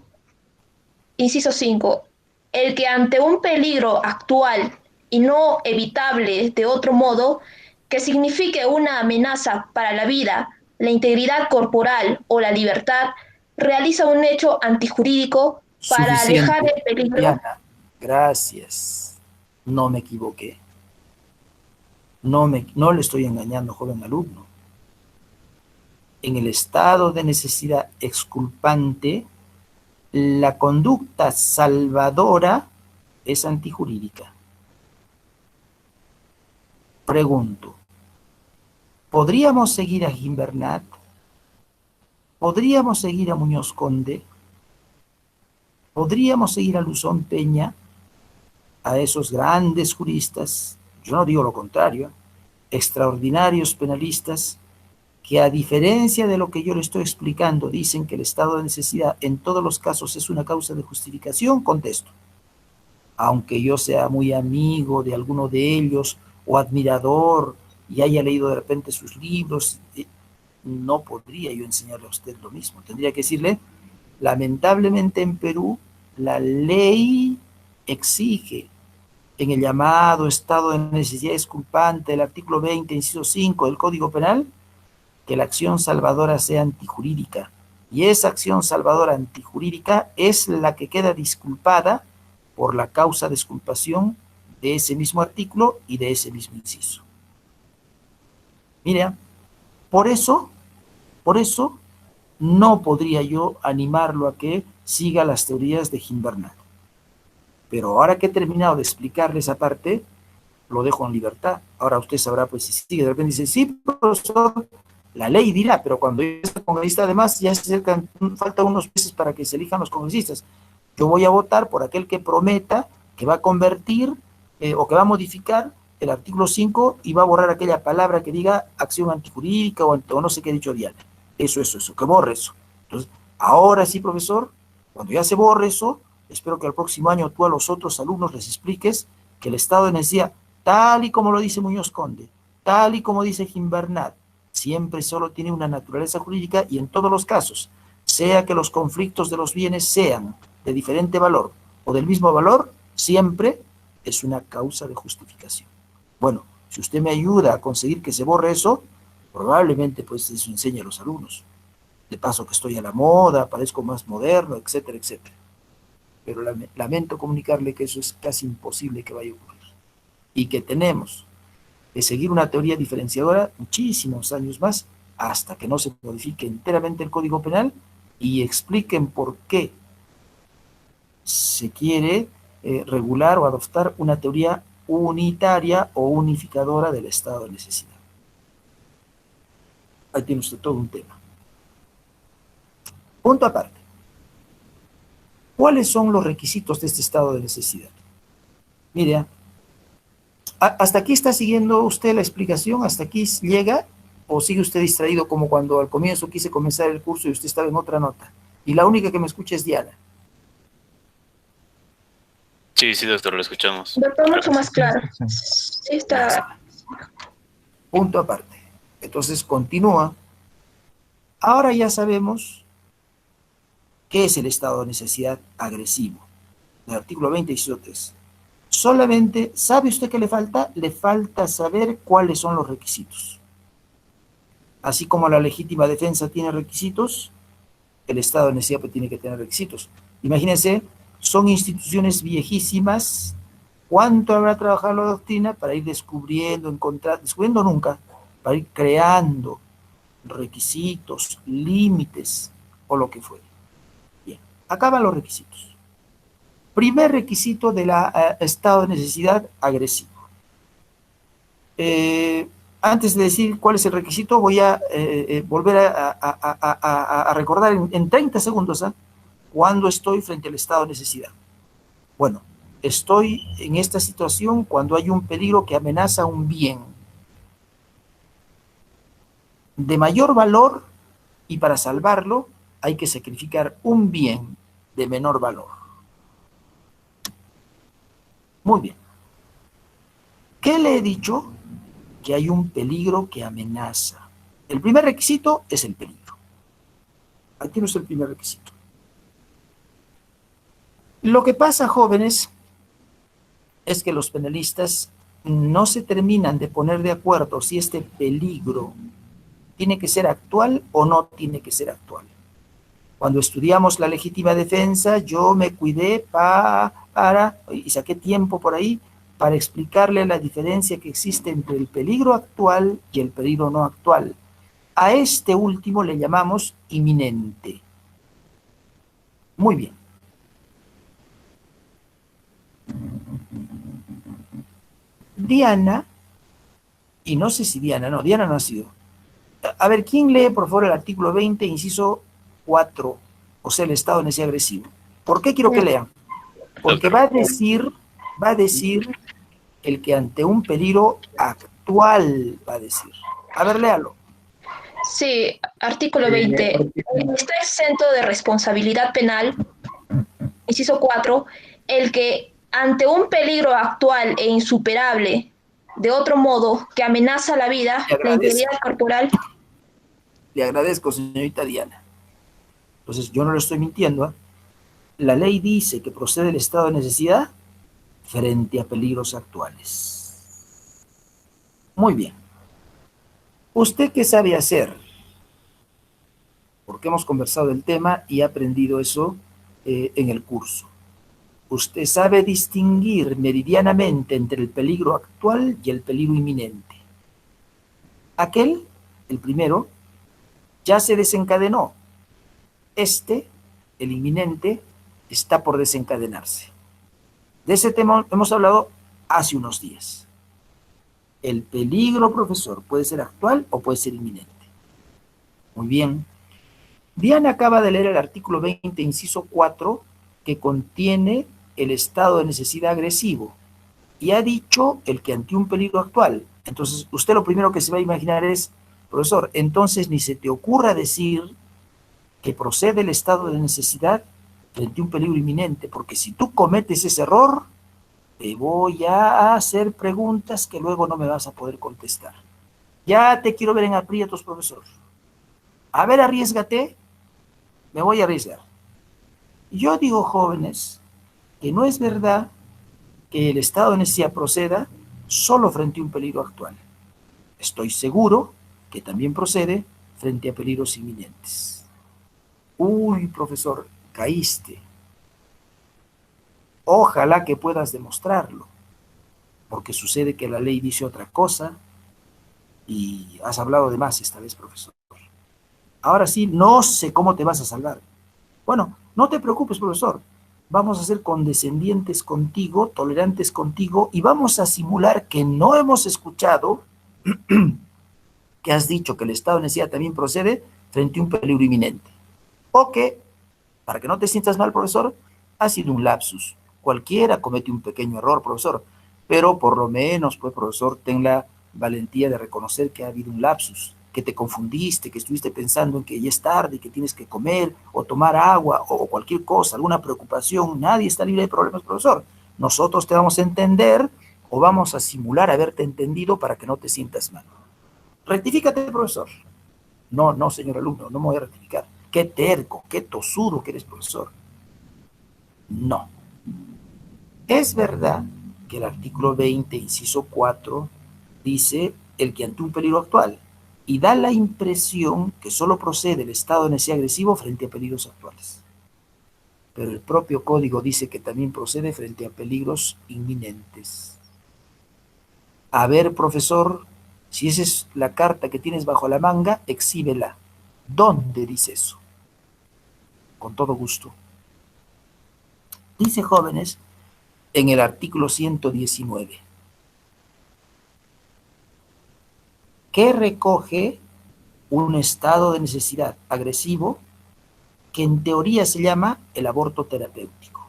inciso 5, el que ante un peligro actual y no evitable de otro modo, que signifique una amenaza para la vida, la integridad corporal o la libertad, realiza un hecho antijurídico para Suficiente. alejar el peligro. Diana, gracias. No me equivoqué. No le estoy engañando, joven alumno. En el estado de necesidad exculpante, la conducta salvadora es antijurídica. Pregunto, ¿podríamos seguir a Gimbernat? ¿Podríamos seguir a Muñoz Conde? ¿Podríamos seguir a Luzón Peña? A esos grandes juristas, yo no digo lo contrario, extraordinarios penalistas, que a diferencia de lo que yo le estoy explicando, dicen que el estado de necesidad en todos los casos es una causa de justificación, contesto. Aunque yo sea muy amigo de alguno de ellos o admirador y haya leído de repente sus libros, no podría yo enseñarle a usted lo mismo. Tendría que decirle, lamentablemente en Perú, la ley exige en el llamado estado de necesidad exculpante del artículo 20, inciso 5 del Código Penal, que la acción salvadora sea antijurídica. Y esa acción salvadora antijurídica es la que queda disculpada por la causa de exculpación de ese mismo artículo y de ese mismo inciso. Mira, por eso, no podría yo animarlo a que siga las teorías de Gimbernat. Pero ahora que he terminado de explicarle esa parte, lo dejo en libertad. Ahora usted sabrá, pues, si sigue. De repente dice, sí, profesor, la ley dirá, pero cuando yo sea congresista, además, ya se acercan, faltan unos meses para que se elijan los congresistas. Yo voy a votar por aquel que prometa que va a convertir o que va a modificar el artículo 5 y va a borrar aquella palabra que diga acción antijurídica o no sé qué ha dicho Diana. Eso, que borre eso. Entonces, ahora sí, profesor, cuando ya se borre eso, espero que el próximo año tú a los otros alumnos les expliques que el estado de necesidad, tal y como lo dice Muñoz Conde, tal y como dice Gimbernat, siempre solo tiene una naturaleza jurídica y en todos los casos, sea que los conflictos de los bienes sean de diferente valor o del mismo valor, siempre es una causa de justificación. Bueno, si usted me ayuda a conseguir que se borre eso, probablemente pues eso enseñe a los alumnos. De paso que estoy a la moda, parezco más moderno, etcétera, etcétera. Pero lamento comunicarle que eso es casi imposible que vaya a ocurrir. Y que tenemos de seguir una teoría diferenciadora muchísimos años más, hasta que no se modifique enteramente el Código Penal y expliquen por qué se quiere regular o adoptar una teoría unitaria o unificadora del estado de necesidad. Ahí tiene usted todo un tema. Punto aparte. ¿Cuáles son los requisitos de este estado de necesidad? Mire, ¿hasta aquí está siguiendo usted la explicación? ¿Hasta aquí llega? ¿O sigue usted distraído como cuando al comienzo quise comenzar el curso y usted estaba en otra nota? Y la única que me escucha es Diana. Sí, sí, doctor, lo escuchamos. Doctor, mucho más claro. Sí, está. Punto aparte. Entonces continúa. Ahora ya sabemos qué es el estado de necesidad agresivo. El artículo 20, inciso 3. Solamente, ¿sabe usted qué le falta? Le falta saber cuáles son los requisitos. Así como la legítima defensa tiene requisitos, el estado de necesidad pues tiene que tener requisitos. Imagínense, son instituciones viejísimas. ¿Cuánto habrá trabajado la doctrina para ir descubriendo, descubriendo nunca, para ir creando requisitos, límites o lo que fuere? Bien, acaban los requisitos. Primer requisito del estado de necesidad agresivo. Antes de decir cuál es el requisito, voy a volver a recordar en 30 segundos cuándo estoy frente al estado de necesidad. Bueno, estoy en esta situación cuando hay un peligro que amenaza un bien de mayor valor y para salvarlo hay que sacrificar un bien de menor valor. Muy bien. ¿Qué le he dicho? Que hay un peligro que amenaza. El primer requisito es el peligro. Aquí no es el primer requisito. Lo que pasa, jóvenes, es que los penalistas no se terminan de poner de acuerdo si este peligro tiene que ser actual o no tiene que ser actual. Cuando estudiamos la legítima defensa, yo me cuidé y saqué tiempo por ahí para explicarle la diferencia que existe entre el peligro actual y el peligro no actual. A este último le llamamos inminente. Muy bien. Diana, y no sé si Diana no ha sido. A ver, ¿quién lee por favor el artículo 20, inciso 4, o sea, el estado de necesidad agresivo? ¿Por qué quiero que lean? Porque va a decir el que ante un peligro actual va a decir. A ver, léalo. Sí, artículo 20. Está exento de responsabilidad penal, inciso 4, el que ante un peligro actual e insuperable, de otro modo, que amenaza la vida, la integridad corporal. Le agradezco, señorita Diana. Entonces, yo no le estoy mintiendo, ¿eh? La ley dice que procede el estado de necesidad frente a peligros actuales. Muy bien. ¿Usted qué sabe hacer? Porque hemos conversado del tema y he aprendido eso en el curso. Usted sabe distinguir meridianamente entre el peligro actual y el peligro inminente. Aquel, el primero, ya se desencadenó. Este, el inminente, está por desencadenarse. De ese tema hemos hablado hace unos días. El peligro, profesor, puede ser actual o puede ser inminente. Muy bien. Diana acaba de leer el artículo 20, inciso 4, que contiene el estado de necesidad agresivo. Y ha dicho el que ante un peligro actual. Entonces, usted lo primero que se va a imaginar es, profesor, entonces ni se te ocurra decir que procede el estado de necesidad frente a un peligro inminente, porque si tú cometes ese error, te voy a hacer preguntas que luego no me vas a poder contestar. Ya te quiero ver en aprietos, profesor. A ver, arriésgate. Me voy a arriesgar. Yo digo, jóvenes, que no es verdad que el estado de necesidad proceda solo frente a un peligro actual. Estoy seguro que también procede frente a peligros inminentes. Uy, profesor, caíste. Ojalá que puedas demostrarlo. porque sucede que la ley dice otra cosa y has hablado de más esta vez, profesor. Ahora sí, no sé cómo te vas a salvar. Bueno, no te preocupes, profesor. Vamos a ser condescendientes contigo, tolerantes contigo, y vamos a simular que no hemos escuchado que has dicho que el estado de necesidad también procede frente a un peligro inminente. O que, para que no te sientas mal, profesor, ha sido un lapsus. Cualquiera comete un pequeño error, profesor, pero por lo menos, pues, profesor, ten la valentía de reconocer que ha habido un lapsus, que te confundiste, que estuviste pensando en que ya es tarde, que tienes que comer o tomar agua o cualquier cosa, alguna preocupación. Nadie está libre de problemas, profesor. Nosotros te vamos a entender o vamos a simular haberte entendido para que no te sientas mal. Rectifícate, profesor. No, no, señor alumno, no me voy a rectificar. Qué terco, qué tosudo que eres, profesor. No. Es verdad que el artículo 20, inciso 4, dice el que ante un peligro actual, y da la impresión que solo procede el estado de necesidad agresivo frente a peligros actuales. Pero el propio código dice que también procede frente a peligros inminentes. A ver, profesor, si esa es la carta que tienes bajo la manga, exhíbela. ¿Dónde dice eso? Con todo gusto. Dice, jóvenes, en el artículo 119, que recoge un estado de necesidad agresivo que en teoría se llama el aborto terapéutico.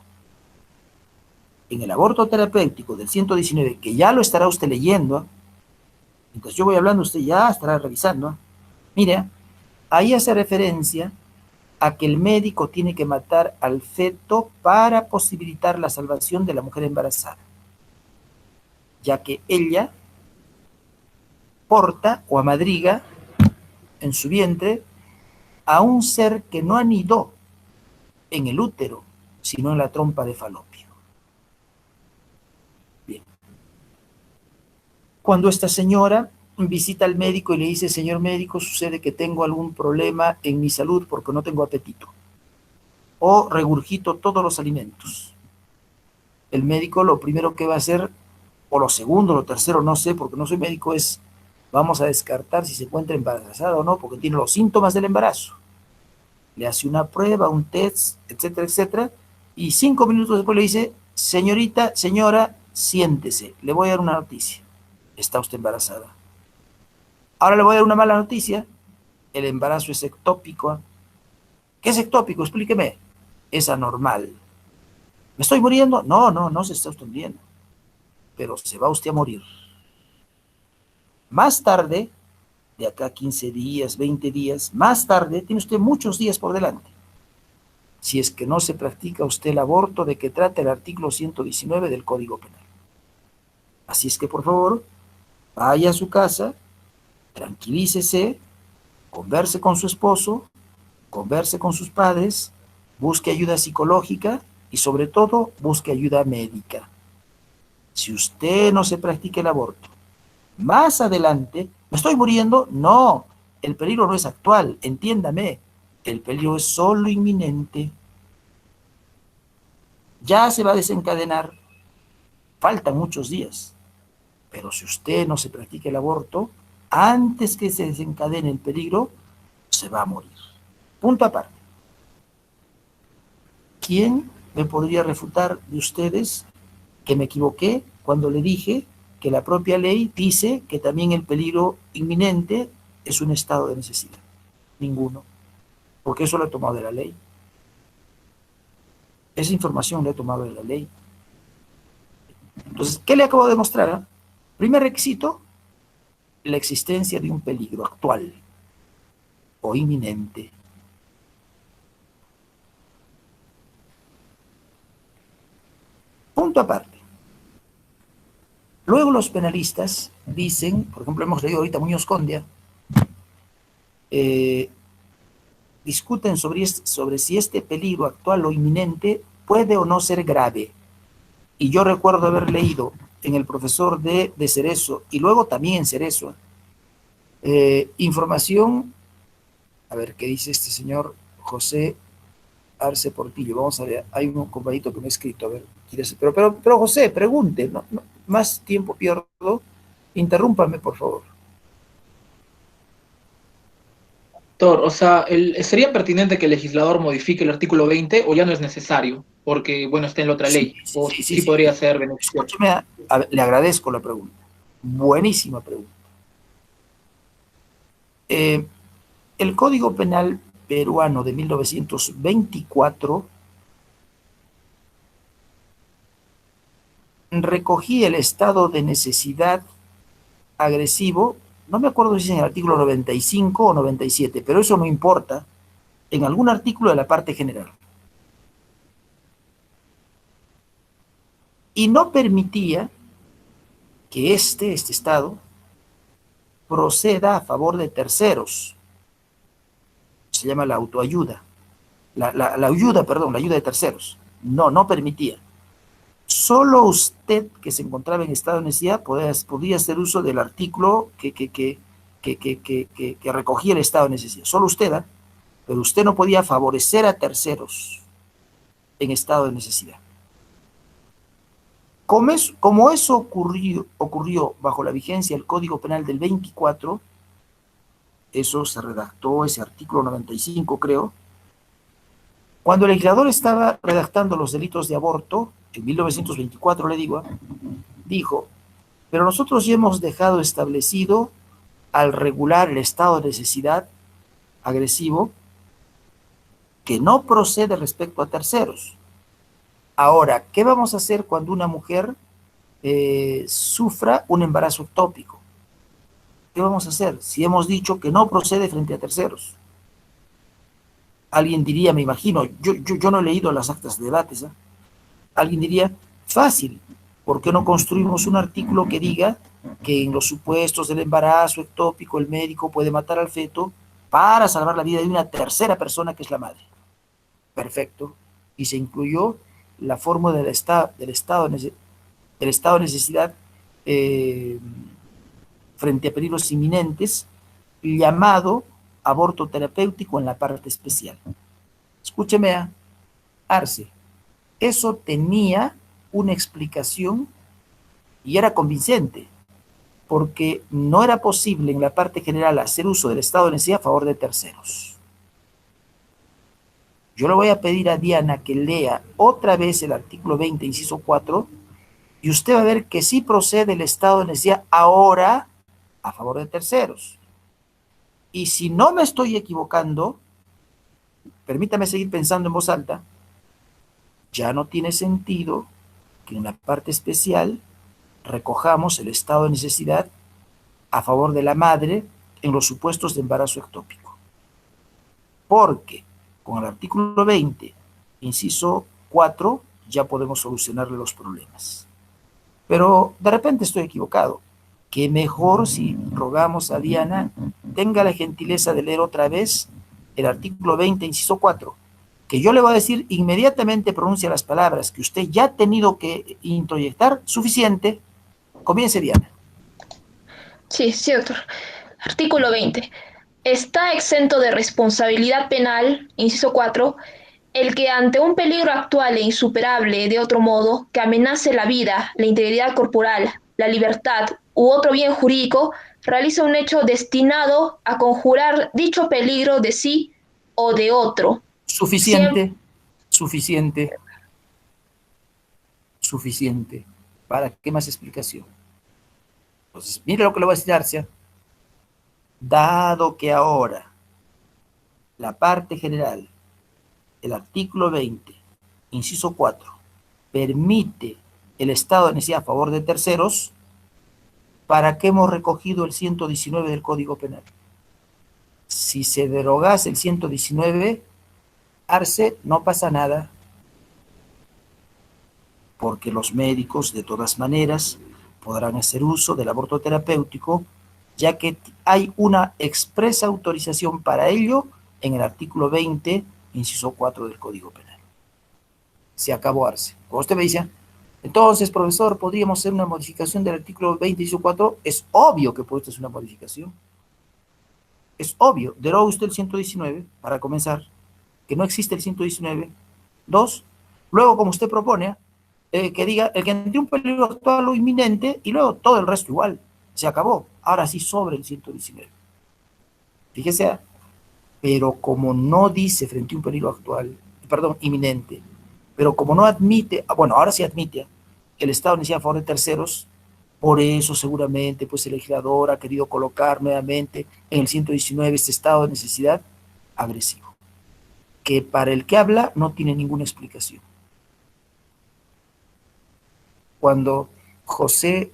En el aborto terapéutico del 119, que ya lo estará usted leyendo, mientras yo voy hablando, usted ya estará revisando. Mire, ahí hace referencia a que el médico tiene que matar al feto para posibilitar la salvación de la mujer embarazada, ya que ella porta o amadriga en su vientre a un ser que no anidó en el útero, sino en la trompa de Falopio. Bien. Cuando esta señora visita al médico y le dice, señor médico, sucede que tengo algún problema en mi salud porque no tengo apetito, o regurgito todos los alimentos. El médico lo primero que va a hacer, o lo segundo, lo tercero, no sé, porque no soy médico, es vamos a descartar si se encuentra embarazada o no, porque tiene los síntomas del embarazo. Le hace una prueba, un test, etcétera, etcétera, y 5 minutos después le dice, señorita, señora, siéntese, le voy a dar una noticia. Está usted embarazada. Ahora le voy a dar una mala noticia, el embarazo es ectópico. ¿Qué es ectópico? Explíqueme. Es anormal. ¿Me estoy muriendo? No, no, no se está usted muriendo. Pero se va usted a morir. Más tarde, de acá 15 días, 20 días, más tarde, tiene usted muchos días por delante. Si es que no se practica usted el aborto de que trata el artículo 119 del Código Penal. Así es que, por favor, vaya a su casa, tranquilícese, converse con su esposo, converse con sus padres, busque ayuda psicológica y sobre todo busque ayuda médica. Si usted no se practica el aborto, más adelante, ¿me estoy muriendo? No, el peligro no es actual, entiéndame, el peligro es solo inminente. Ya se va a desencadenar, faltan muchos días, pero si usted no se practica el aborto, antes que se desencadene el peligro, se va a morir. Punto aparte. ¿Quién me podría refutar de ustedes que me equivoqué cuando le dije que la propia ley dice que también el peligro inminente es un estado de necesidad? Ninguno, porque eso lo he tomado de la ley. Esa información la he tomado de la ley. Entonces, ¿qué le acabo de mostrar? Primer requisito, la existencia de un peligro actual o inminente. Punto aparte. Luego los penalistas dicen, por ejemplo, hemos leído ahorita Muñoz Condia, discuten sobre si este peligro actual o inminente puede o no ser grave. Y yo recuerdo haber leído en el profesor de Cerezo, y luego también en Cerezo, información, a ver qué dice este señor José Arce Portillo. Vamos a ver, hay un compañito que me ha escrito, a ver, pero José, pregunte, no, más tiempo pierdo, interrúmpame, por favor. Doctor, o sea, ¿sería pertinente que el legislador modifique el artículo 20 o ya no es necesario? Porque, bueno, está en la otra Sí, ley. sí, O sí, sí, sí sí. podría ser beneficioso. Escúcheme, le agradezco la pregunta. Buenísima pregunta. El Código Penal peruano de 1924 recogía el estado de necesidad agresivo, no me acuerdo si es en el artículo 95 o 97, pero eso no importa, en algún artículo de la parte general. Y no permitía que este estado proceda a favor de terceros. Se llama la autoayuda. La ayuda, perdón, la ayuda de terceros. No permitía. Solo usted que se encontraba en estado de necesidad podía hacer uso del artículo que recogía el estado de necesidad. Solo usted, ¿eh? Pero usted no podía favorecer a terceros en estado de necesidad. Como eso ocurrió bajo la vigencia del Código Penal del 24, eso se redactó, ese artículo 95 creo, cuando el legislador estaba redactando los delitos de aborto, en 1924 le digo, dijo, pero nosotros ya hemos dejado establecido al regular el estado de necesidad agresivo que no procede respecto a terceros. Ahora, ¿qué vamos a hacer cuando una mujer sufra un embarazo ectópico? ¿Qué vamos a hacer si hemos dicho que no procede frente a terceros? Alguien diría, me imagino, yo no he leído las actas de debates, ¿eh? Alguien diría, fácil, ¿por qué no construimos un artículo que diga que en los supuestos del embarazo ectópico el médico puede matar al feto para salvar la vida de una tercera persona que es la madre? Perfecto. Y se incluyó la fórmula del estado de necesidad frente a peligros inminentes, llamado aborto terapéutico en la parte especial. Escúcheme, Arce, eso tenía una explicación y era convincente, porque no era posible en la parte general hacer uso del estado de necesidad a favor de terceros. Yo le voy a pedir a Diana que lea otra vez el artículo 20, inciso 4, y usted va a ver que sí procede el estado de necesidad ahora a favor de terceros. Y si no me estoy equivocando, permítame seguir pensando en voz alta, ya no tiene sentido que en la parte especial recojamos el estado de necesidad a favor de la madre en los supuestos de embarazo ectópico. Porque con el artículo 20, inciso 4, ya podemos solucionarle los problemas. Pero de repente estoy equivocado. Que mejor si rogamos a Diana, tenga la gentileza de leer otra vez el artículo 20, inciso 4, que yo le voy a decir inmediatamente pronuncia las palabras que usted ya ha tenido que introyectar, suficiente. Comience, Diana. Sí, doctor. Artículo 20. Está exento de responsabilidad penal, inciso 4, el que ante un peligro actual e insuperable de otro modo que amenace la vida, la integridad corporal, la libertad u otro bien jurídico, realiza un hecho destinado a conjurar dicho peligro de sí o de otro. Suficiente, suficiente, suficiente. ¿Para qué más explicación? Entonces, mire lo que le voy a decir, Arcia. Dado que ahora la parte general, el artículo 20, inciso 4, permite el estado de necesidad a favor de terceros, ¿para qué hemos recogido el 119 del Código Penal? Si se derogase el 119, Arce, no pasa nada, porque los médicos, de todas maneras, podrán hacer uso del aborto terapéutico, ya que hay una expresa autorización para ello en el artículo 20, inciso 4 del Código Penal. Se acabó, Arce. Como usted me dice, entonces, profesor, ¿podríamos hacer una modificación del artículo 20, inciso 4? Es obvio que puede ser una modificación. Es obvio. Deroga usted el 119, para comenzar, que no existe el 119. 2, luego, como usted propone, que diga el que entre un peligro actual o inminente y luego todo el resto igual. Se acabó. Ahora sí sobre el 119. Fíjese, pero como no dice frente a un peligro actual, perdón, inminente, pero como no admite, bueno, ahora sí admite el estado de necesidad a favor de terceros, por eso seguramente pues el legislador ha querido colocar nuevamente en el 119 este estado de necesidad agresivo, que para el que habla no tiene ninguna explicación. Cuando José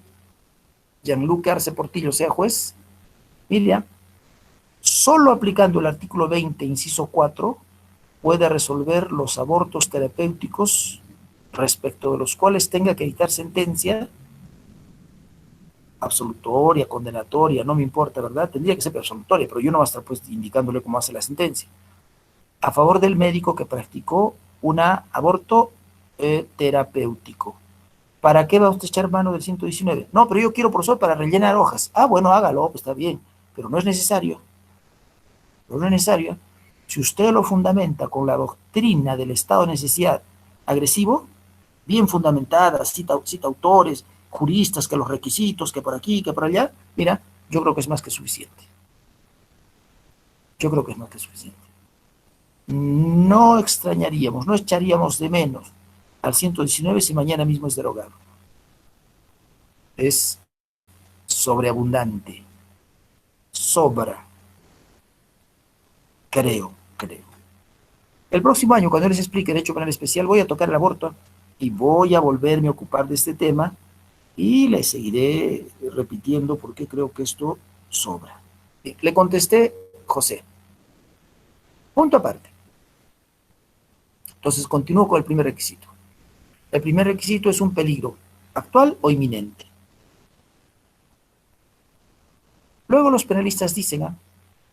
Gianluca Arce Portillo sea juez, Miriam, solo aplicando el artículo 20, inciso 4, puede resolver los abortos terapéuticos respecto de los cuales tenga que dictar sentencia absolutoria, condenatoria, no me importa, ¿verdad? Tendría que ser absolutoria, pero yo no voy a estar pues indicándole cómo hace la sentencia. A favor del médico que practicó un aborto terapéutico. ¿Para qué va usted a echar mano del 119? No, pero yo quiero, profesor, para rellenar hojas. Ah, bueno, hágalo, pues está bien, pero no es necesario. Pero no es necesario. Si usted lo fundamenta con la doctrina del estado de necesidad agresivo, bien fundamentada, cita autores, juristas, que los requisitos, que por aquí, que por allá, mira, yo creo que es más que suficiente. Yo creo que es más que suficiente. No extrañaríamos, no echaríamos de menos al 119 si mañana mismo es derogado. Es sobreabundante, sobra, creo. El próximo año, cuando les explique Derecho Penal Especial, voy a tocar el aborto y voy a volverme a ocupar de este tema y les seguiré repitiendo porque creo que esto sobra. Le contesté, José. Punto aparte. Entonces, continúo con el primer requisito. El primer requisito es un peligro actual o inminente. Luego los penalistas dicen,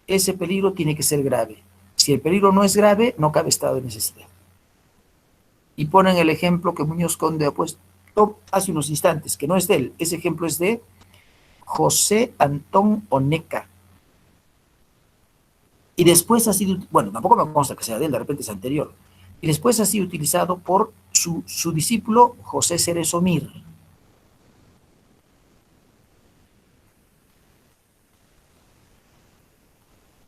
ese peligro tiene que ser grave. Si el peligro no es grave, no cabe estado de necesidad. Y ponen el ejemplo que Muñoz Conde ha puesto hace unos instantes, que no es de él. Ese ejemplo es de José Antón Oneca. Y después ha sido, bueno, tampoco me consta que sea de él, de repente es anterior. Y después ha sido utilizado por su discípulo José Cerezo Mir.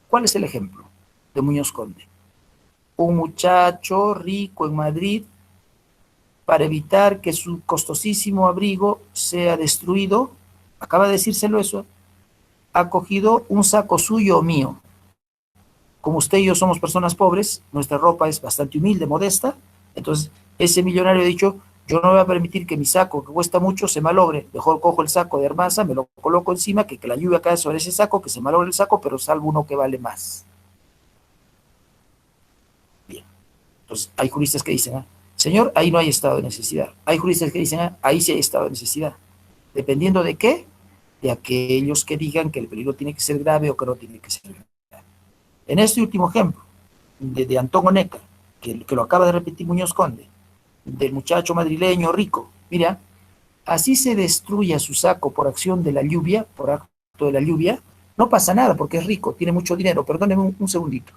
¿Cuál es el ejemplo de Muñoz Conde? Un muchacho rico en Madrid, para evitar que su costosísimo abrigo sea destruido, acaba de decírselo eso, ha cogido un saco suyo o mío. Como usted y yo somos personas pobres, nuestra ropa es bastante humilde, modesta, entonces ese millonario ha dicho, yo no voy a permitir que mi saco, que cuesta mucho, se malogre. Mejor cojo el saco de Hermanza, me lo coloco encima, que la lluvia cae sobre ese saco, que se malogre el saco, pero salvo uno que vale más. Bien. Entonces, hay juristas que dicen, señor, ahí no hay estado de necesidad. Hay juristas que dicen, ahí sí hay estado de necesidad. ¿Dependiendo de qué? De aquellos que digan que el peligro tiene que ser grave o que no tiene que ser grave. En este último ejemplo, de Antón Oneca, que lo acaba de repetir Muñoz Conde, del muchacho madrileño rico, mira, así se destruya su saco por acción de la lluvia, por acto de la lluvia, no pasa nada porque es rico, tiene mucho dinero. Perdónenme un segundito.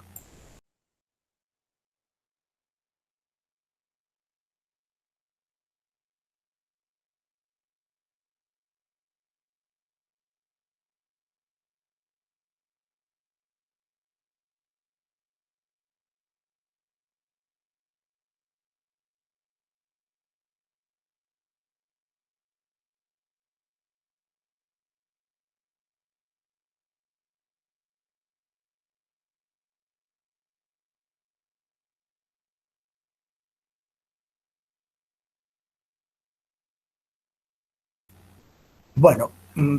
Bueno,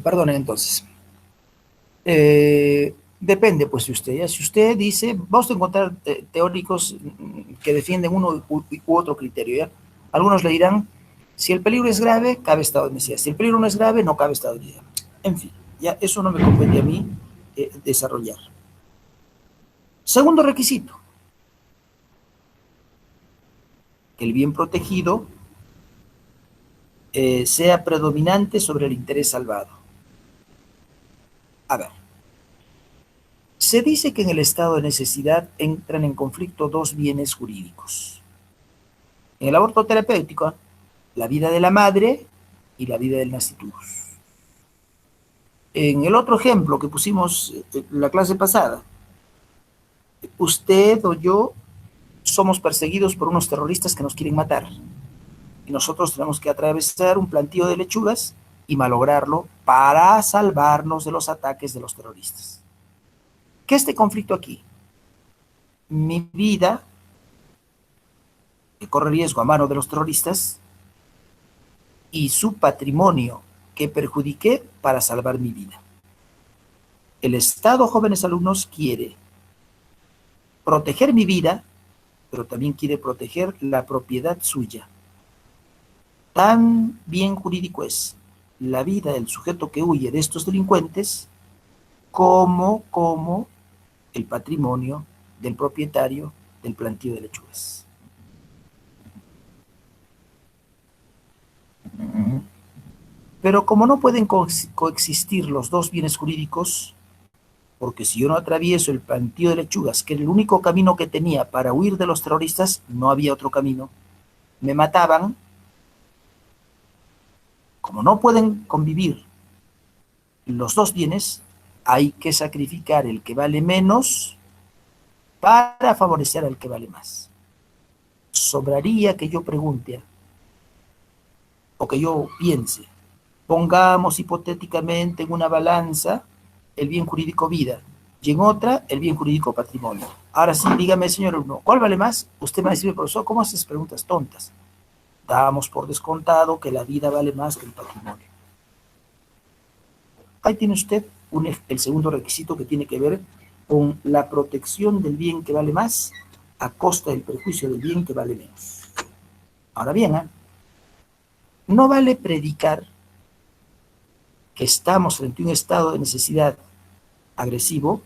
perdonen entonces. Depende pues de usted. ¿Ya? Si usted dice, vamos a encontrar teóricos que defienden uno u otro criterio. ¿Ya? Algunos le dirán, si el peligro es grave, cabe estado de necesidad. Si el peligro no es grave, no cabe estado de necesidad. En fin, ya eso no me compete a mí desarrollar. Segundo requisito, que el bien protegido sea predominante sobre el interés salvado. A ver, se dice que en el estado de necesidad entran en conflicto dos bienes jurídicos. En el aborto terapéutico, la vida de la madre y la vida del nasciturus. En el otro ejemplo que pusimos en la clase pasada, usted o yo somos perseguidos por unos terroristas que nos quieren matar. Y nosotros tenemos que atravesar un plantío de lechugas y malograrlo para salvarnos de los ataques de los terroristas. ¿Qué es este conflicto aquí? Mi vida, que corre riesgo a mano de los terroristas, y su patrimonio, que perjudiqué para salvar mi vida. El Estado, jóvenes alumnos, quiere proteger mi vida, pero también quiere proteger la propiedad suya. Tan bien jurídico es la vida del sujeto que huye de estos delincuentes como el patrimonio del propietario del plantío de lechugas. Pero como no pueden coexistir los dos bienes jurídicos, porque si yo no atravieso el plantío de lechugas, que era el único camino que tenía para huir de los terroristas, no había otro camino, me mataban. Como no pueden convivir los dos bienes, hay que sacrificar el que vale menos para favorecer al que vale más. Sobraría que yo pregunte, o que yo piense, pongamos hipotéticamente en una balanza el bien jurídico vida y en otra el bien jurídico patrimonio. Ahora sí, dígame, señor alumno, ¿cuál vale más? Usted me va a decir, profesor, ¿cómo haces preguntas tontas? Damos por descontado que la vida vale más que el patrimonio. Ahí tiene usted el segundo requisito que tiene que ver con la protección del bien que vale más a costa del perjuicio del bien que vale menos. Ahora bien, no vale predicar que estamos frente a un estado de necesidad agresivo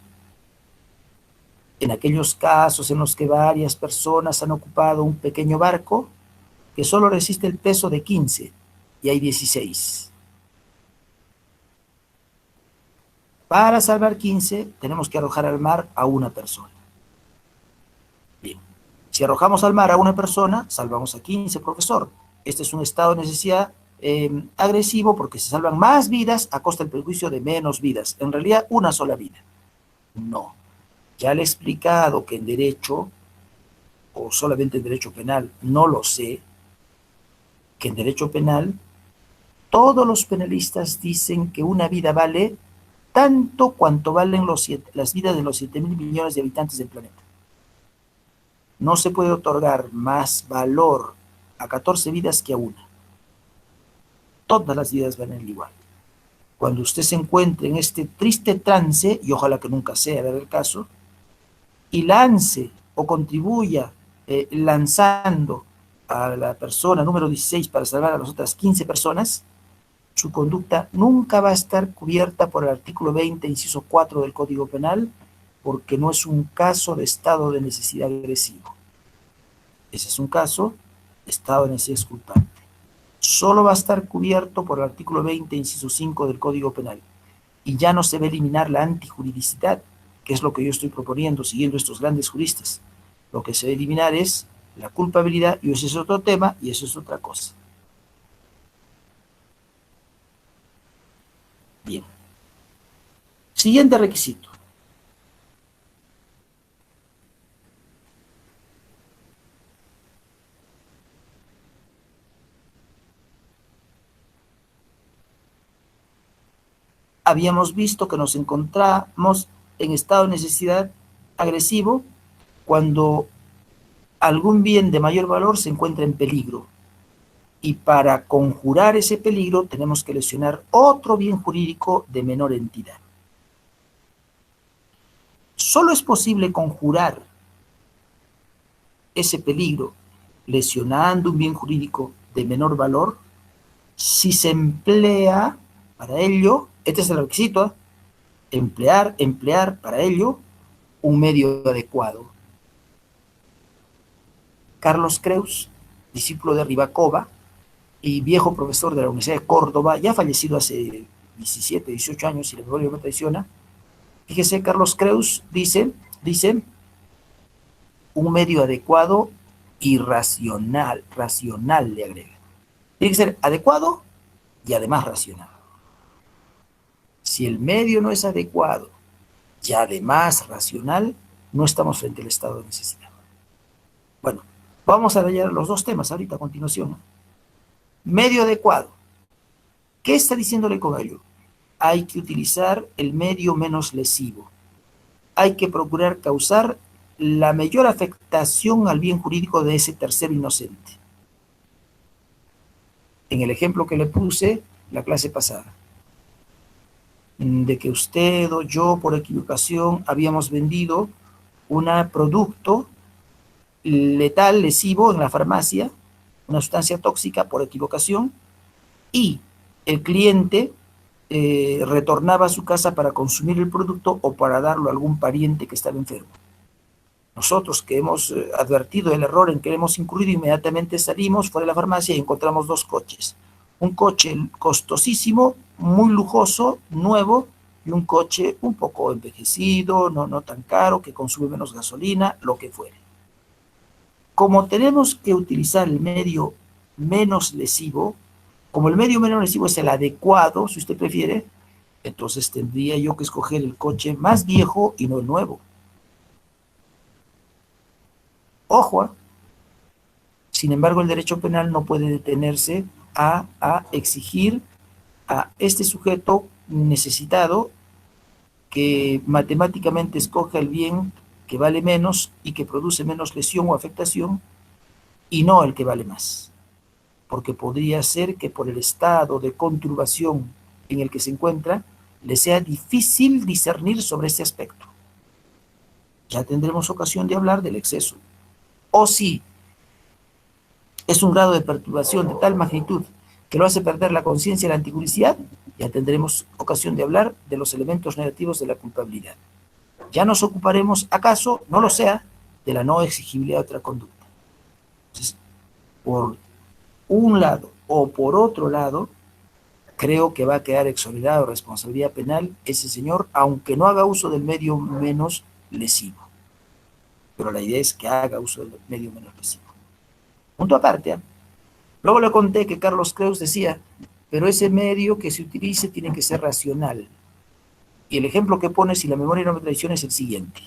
en aquellos casos en los que varias personas han ocupado un pequeño barco que solo resiste el peso de 15 y hay 16. Para salvar 15 tenemos que arrojar al mar a una persona. Bien, si arrojamos al mar a una persona, salvamos a 15, profesor. Este es un estado de necesidad agresivo porque se salvan más vidas a costa del perjuicio de menos vidas. En realidad, una sola vida. No. Ya le he explicado que en derecho, o solamente en derecho penal, no lo sé, que en derecho penal todos los penalistas dicen que una vida vale tanto cuanto valen las vidas de los 7.000 millones de habitantes del planeta. No se puede otorgar más valor a 14 vidas que a una. Todas las vidas valen igual. Cuando usted se encuentre en este triste trance, y ojalá que nunca sea el caso, y lance o contribuya lanzando a la persona número 16 para salvar a las otras 15 personas, su conducta nunca va a estar cubierta por el artículo 20, inciso 4 del Código Penal, porque no es un caso de estado de necesidad agresivo. Ese es un caso de estado de necesidad exculpante. Solo va a estar cubierto por el artículo 20, inciso 5 del Código Penal. Y ya no se va a eliminar la antijuridicidad, que es lo que yo estoy proponiendo, siguiendo estos grandes juristas. Lo que se va a eliminar es la culpabilidad, y ese es otro tema, y eso es otra cosa. Bien. Siguiente requisito. Habíamos visto que nos encontramos en estado de necesidad agresivo cuando algún bien de mayor valor se encuentra en peligro. Y para conjurar ese peligro tenemos que lesionar otro bien jurídico de menor entidad. Solo es posible conjurar ese peligro lesionando un bien jurídico de menor valor si se emplea para ello, este es el requisito, emplear para ello un medio adecuado. Carlos Creus, discípulo de Ribakova y viejo profesor de la Universidad de Córdoba, ya fallecido hace 17, 18 años, si la memoria no me traiciona. Fíjese, Carlos Creus dice, un medio adecuado y racional le agrega. Tiene que ser adecuado y además racional. Si el medio no es adecuado y además racional, no estamos frente al estado de necesidad. Bueno, vamos a hallar los dos temas ahorita a continuación. Medio adecuado. ¿Qué está diciéndole con ello? Hay que utilizar el medio menos lesivo. Hay que procurar causar la mayor afectación al bien jurídico de ese tercero inocente. En el ejemplo que le puse la clase pasada, de que usted o yo por equivocación habíamos vendido un producto letal, lesivo en la farmacia, una sustancia tóxica por equivocación, y el cliente retornaba a su casa para consumir el producto o para darlo a algún pariente que estaba enfermo. Nosotros que hemos advertido el error en que hemos incurrido, inmediatamente salimos fuera de la farmacia y encontramos dos coches. Un coche costosísimo, muy lujoso, nuevo, y un coche un poco envejecido, no tan caro, que consume menos gasolina, lo que fuere. Como tenemos que utilizar el medio menos lesivo, como el medio menos lesivo es el adecuado, si usted prefiere, entonces tendría yo que escoger el coche más viejo y no el nuevo. Ojo, sin embargo, el derecho penal no puede detenerse a exigir a este sujeto necesitado que matemáticamente escoja el bien que vale menos y que produce menos lesión o afectación, y no el que vale más. Porque podría ser que por el estado de conturbación en el que se encuentra, le sea difícil discernir sobre este aspecto. Ya tendremos ocasión de hablar del exceso. O si es un grado de perturbación de tal magnitud que lo hace perder la conciencia y la anticuriosidad, ya tendremos ocasión de hablar de los elementos negativos de la culpabilidad. Ya nos ocuparemos, acaso, no lo sea, de la no exigibilidad de otra conducta. Entonces, por un lado o por otro lado, creo que va a quedar exonerado de responsabilidad penal ese señor, aunque no haga uso del medio menos lesivo. Pero la idea es que haga uso del medio menos lesivo. Punto aparte, ¿eh? Luego le conté que Carlos Creus decía, pero ese medio que se utilice tiene que ser racional. Y el ejemplo que pone, si la memoria no me traiciona, es el siguiente.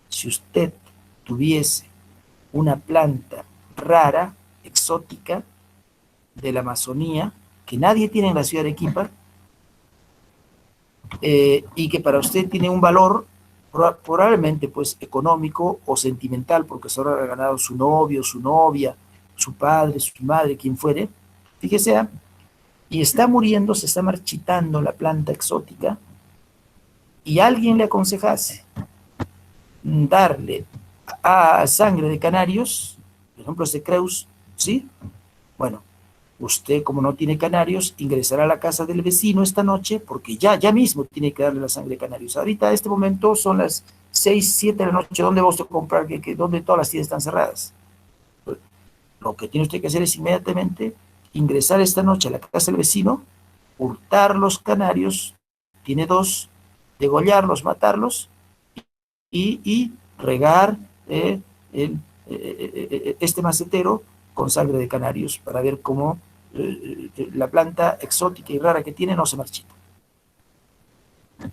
Si usted tuviese una planta rara, exótica, de la Amazonía, que nadie tiene en la ciudad de Arequipa, y que para usted tiene un valor probablemente pues económico o sentimental, porque se habrá ganado su novio, su novia, su padre, su madre, quien fuere, fíjese, y está muriendo, se está marchitando la planta exótica, y alguien le aconsejase darle a sangre de canarios, por ejemplo ese Creus, ¿sí? Bueno, usted, como no tiene canarios, ingresará a la casa del vecino esta noche, porque ya mismo tiene que darle la sangre de canarios. Ahorita, a este momento, son las 6, 7 de la noche. ¿Dónde va usted a comprar? ¿Dónde todas las tiendas están cerradas? Pues, lo que tiene usted que hacer es inmediatamente ingresar esta noche a la casa del vecino, hurtar los canarios, tiene 2, degollarlos, matarlos, y regar este macetero con sangre de canarios para ver cómo la planta exótica y rara que tiene no se marchita.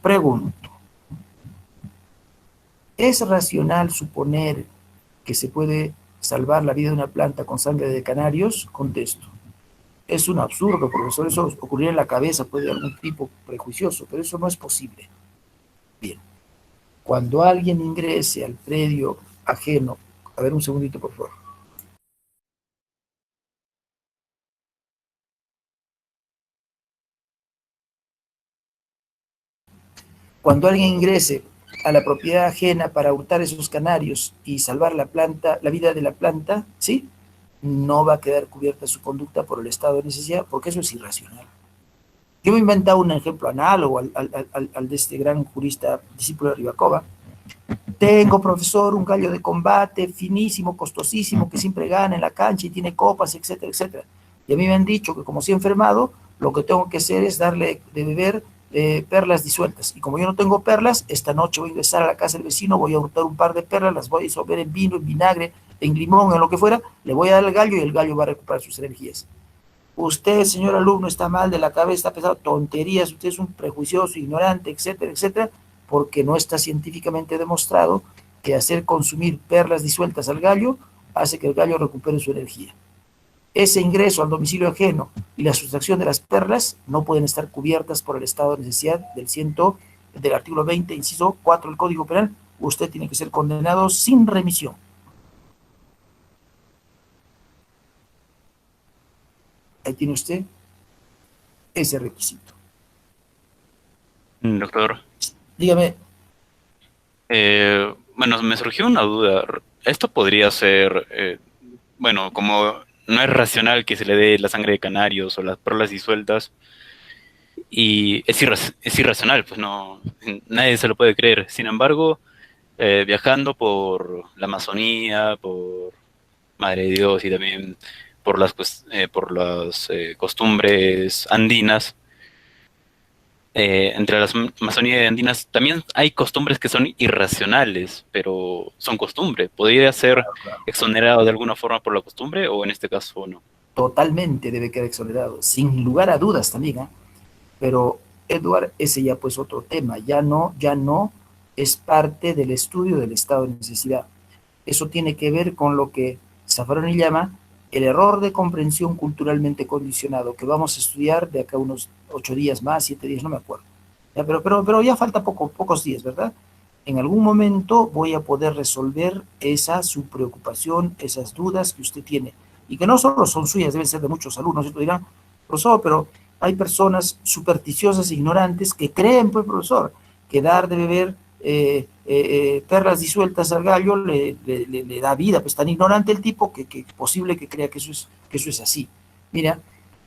Pregunto, ¿es racional suponer que se puede salvar la vida de una planta con sangre de canarios? Contesto, es un absurdo, profesor, eso ocurriría en la cabeza, puede algún tipo prejuicioso, pero eso no es posible. Bien, cuando alguien ingrese al predio ajeno, a ver un segundito por favor. Cuando alguien ingrese a la propiedad ajena para hurtar esos canarios y salvar la planta, la vida de la planta, ¿sí? No va a quedar cubierta su conducta por el estado de necesidad, porque eso es irracional. Yo me he inventado un ejemplo análogo al de este gran jurista, discípulo de Ribacova. Tengo, profesor, un gallo de combate finísimo, costosísimo, que siempre gana en la cancha y tiene copas, etcétera, etcétera. Y a mí me han dicho que como se ha enfermado, lo que tengo que hacer es darle de beber perlas disueltas. Y como yo no tengo perlas, esta noche voy a ingresar a la casa del vecino, voy a hurtar un par de perlas, las voy a disolver en vino, en vinagre, en limón, en lo que fuera, le voy a dar al gallo y el gallo va a recuperar sus energías. Usted, señor alumno, está mal de la cabeza, está pesado, tonterías, usted es un prejuicioso, ignorante, etcétera, etcétera, porque no está científicamente demostrado que hacer consumir perlas disueltas al gallo hace que el gallo recupere su energía. Ese ingreso al domicilio ajeno y la sustracción de las perlas no pueden estar cubiertas por el estado de necesidad del artículo 20, inciso 4 del Código Penal. Usted tiene que ser condenado sin remisión. Ahí tiene usted ese requisito. Doctor, Dígame. bueno, me surgió una duda. Esto podría ser, bueno, como no es racional que se le dé la sangre de canarios o las perlas disueltas, y es irracional, pues no, nadie se lo puede creer. Sin embargo, viajando por la Amazonía, por Madre de Dios y también por las costumbres andinas, entre las Amazonía y andinas también hay costumbres que son irracionales, pero son costumbres. ¿Podría ser exonerado de alguna forma por la costumbre o en este caso no? Totalmente debe quedar exonerado, sin lugar a dudas también, ¿eh? Pero, Edward, ese ya pues otro tema, ya no es parte del estudio del estado de necesidad. Eso tiene que ver con lo que Zaffaroni llama el error de comprensión culturalmente condicionado, que vamos a estudiar de acá unos 8 días más, 7 días, no me acuerdo. Ya, pero ya falta pocos días, ¿verdad? En algún momento voy a poder resolver su preocupación, esas dudas que usted tiene, y que no solo son suyas, deben ser de muchos alumnos, y dirán, profesor, pero hay personas supersticiosas e ignorantes que creen, pues, profesor, que dar de beber perlas disueltas al gallo le da vida, pues tan ignorante el tipo que es posible que crea que eso es así. Mira,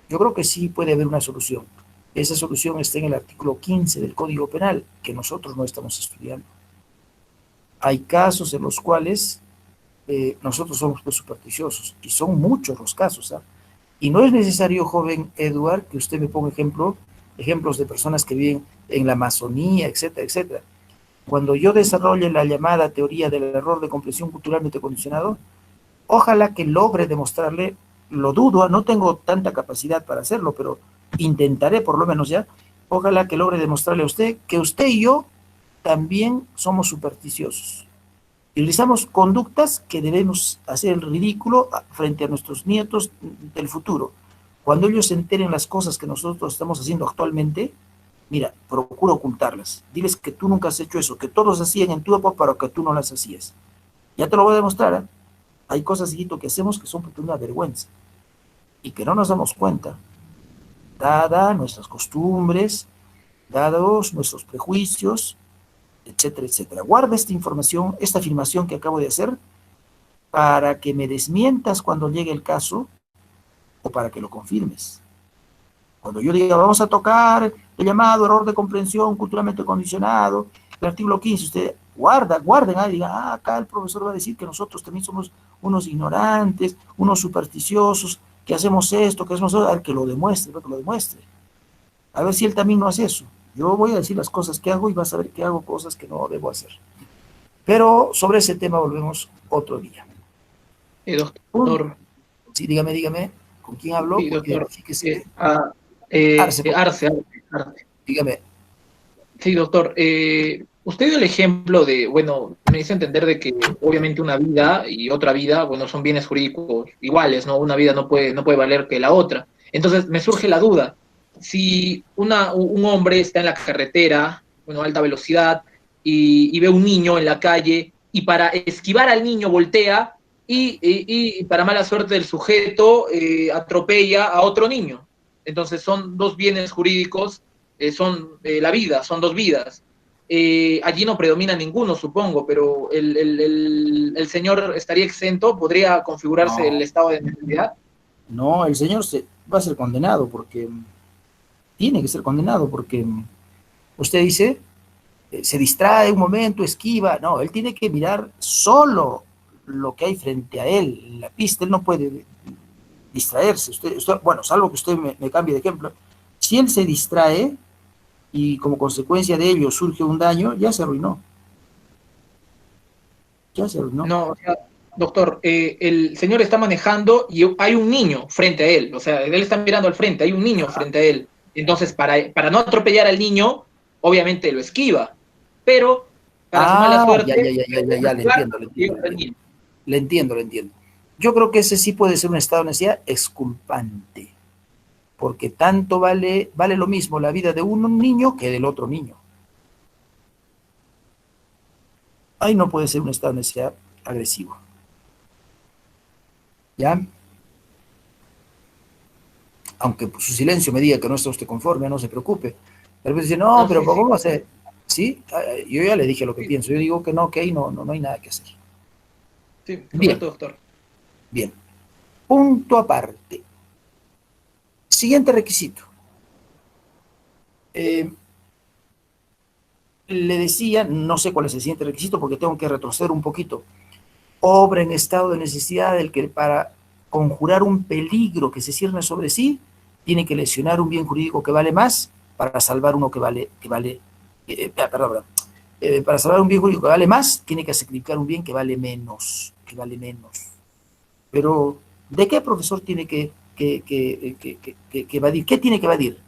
yo creo que sí puede haber una solución. Esa solución está en el artículo 15 del Código Penal, que nosotros no estamos estudiando. Hay casos en los cuales nosotros somos pues supersticiosos, y son muchos los casos, ¿ah? Y no es necesario, joven Edward, que usted me ponga ejemplos de personas que viven en la Amazonía, etcétera, etcétera. Cuando yo desarrolle la llamada teoría del error de comprensión culturalmente condicionado, ojalá que logre demostrarle, lo dudo, no tengo tanta capacidad para hacerlo, pero intentaré por lo menos ya, ojalá que logre demostrarle a usted que usted y yo también somos supersticiosos. Y realizamos conductas que debemos hacer el ridículo frente a nuestros nietos del futuro. Cuando ellos se enteren las cosas que nosotros estamos haciendo actualmente, mira, procura ocultarlas. Diles que tú nunca has hecho eso, que todos hacían en tu época, pero que tú no las hacías. Ya te lo voy a demostrar, ¿eh? Hay cosas, hijito, que hacemos que son porque una vergüenza y que no nos damos cuenta, dada nuestras costumbres, dados nuestros prejuicios, etcétera, etcétera. Guarda esta información, esta afirmación que acabo de hacer, para que me desmientas cuando llegue el caso o para que lo confirmes. Cuando yo diga, vamos a tocar el llamado error de comprensión culturalmente condicionado, el artículo 15, usted guarden, digan, acá el profesor va a decir que nosotros también somos unos ignorantes, unos supersticiosos, que hacemos esto, que hacemos eso, a ver, que lo demuestre, que lo demuestre. A ver si él también no hace eso. Yo voy a decir las cosas que hago y vas a ver que hago cosas que no debo hacer. Pero sobre ese tema volvemos otro día. Doctor. Sí, dígame, ¿con quién hablo? Sí, doctor. Arce. Dígame. Sí, doctor. Usted dio el ejemplo de, bueno, me hizo entender de que obviamente una vida y otra vida, bueno, son bienes jurídicos iguales, ¿no? Una vida no puede valer que la otra. Entonces me surge la duda. Si un hombre está en la carretera, bueno, a alta velocidad, y ve un niño en la calle, y para esquivar al niño voltea, y para mala suerte del sujeto, atropella a otro niño. Entonces son dos bienes jurídicos, son la vida, son dos vidas. Allí no predomina ninguno, supongo, pero el señor estaría exento, ¿podría configurarse el estado de necesidad? No, el señor va a ser condenado porque tiene que ser condenado porque usted dice, se distrae un momento, esquiva, no, él tiene que mirar solo lo que hay frente a él, la pista, él no puede distraerse, bueno, salvo que usted me cambie de ejemplo, si él se distrae y como consecuencia de ello surge un daño, ya se arruinó. No, o sea, doctor, el señor está manejando y hay un niño frente a él, o sea, él está mirando al frente, hay un niño frente a él. Entonces, para no atropellar al niño, obviamente lo esquiva, pero para su mala suerte, Ya, le entiendo. Yo creo que ese sí puede ser un estado de necesidad exculpante, porque tanto vale lo mismo la vida de un niño que del otro niño. Ahí no puede ser un estado de necesidad agresivo. ¿Ya? Aunque su silencio me diga que no está usted conforme, no se preocupe. Pero dice, no, pero ¿cómo va a ser? ¿Sí? Yo ya le dije lo que pienso. Yo digo que no, que ahí no hay nada que hacer. Sí, bien, doctor. Bien. Punto aparte. Siguiente requisito. Le decía, no sé cuál es el siguiente requisito porque tengo que retroceder un poquito. Obra en estado de necesidad del que para conjurar un peligro que se cierne sobre sí, tiene que lesionar un bien jurídico que vale más para salvar uno para salvar un bien jurídico que vale más, tiene que sacrificar un bien que vale menos, Pero, ¿de qué profesor tiene que evadir? ¿Qué tiene que evadir?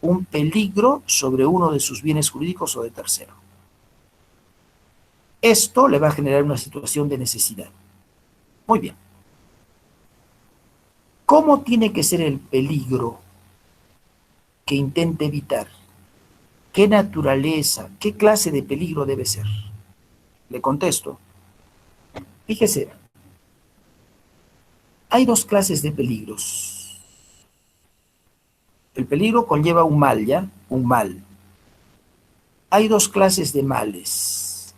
Un peligro sobre uno de sus bienes jurídicos o de tercero. Esto le va a generar una situación de necesidad. Muy bien. ¿Cómo tiene que ser el peligro que intente evitar? ¿Qué naturaleza, qué clase de peligro debe ser? Le contesto. Fíjese, hay dos clases de peligros. El peligro conlleva un mal, ¿ya? Un mal. Hay dos clases de males.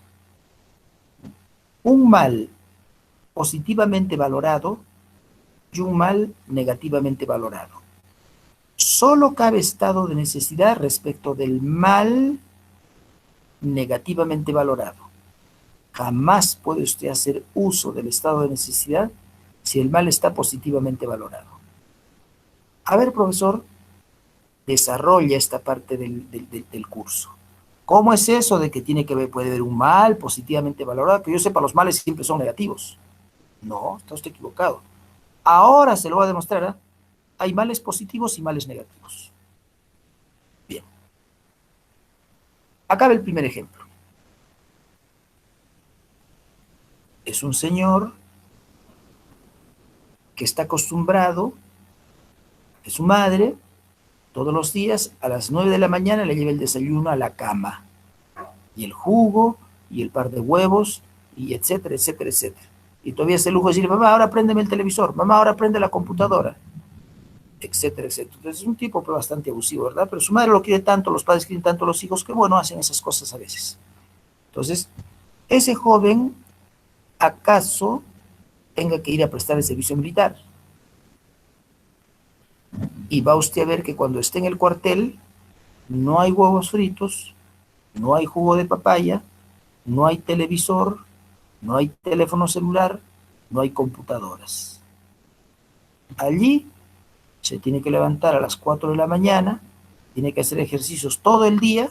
Un mal positivamente valorado y un mal negativamente valorado. Solo cabe estado de necesidad respecto del mal negativamente valorado. Jamás puede usted hacer uso del estado de necesidad si el mal está positivamente valorado. A ver, profesor, desarrolla esta parte del curso. ¿Cómo es eso de que puede haber un mal positivamente valorado? Que yo sepa, los males siempre son negativos. No, está usted equivocado. Ahora se lo voy a demostrar, ¿eh? Hay males positivos y males negativos. Bien. Acá va el primer ejemplo. Es un señor que está acostumbrado, que su madre, todos los días a las 9 de la mañana le lleva el desayuno a la cama. Y el jugo, y el par de huevos, y etcétera, etcétera, etcétera. Y todavía es el lujo de decir, mamá, ahora préndeme el televisor, mamá, ahora prende la computadora, etcétera, etcétera. Entonces es un tipo bastante abusivo, ¿verdad? Pero su madre lo quiere tanto, los padres quieren tanto a los hijos, que bueno, hacen esas cosas a veces. Entonces, ese joven, ¿acaso tenga que ir a prestar el servicio militar? Y va usted a ver que cuando esté en el cuartel, no hay huevos fritos, no hay jugo de papaya, no hay televisor, no hay teléfono celular, no hay computadoras. Allí se tiene que levantar a las 4 de la mañana, tiene que hacer ejercicios todo el día,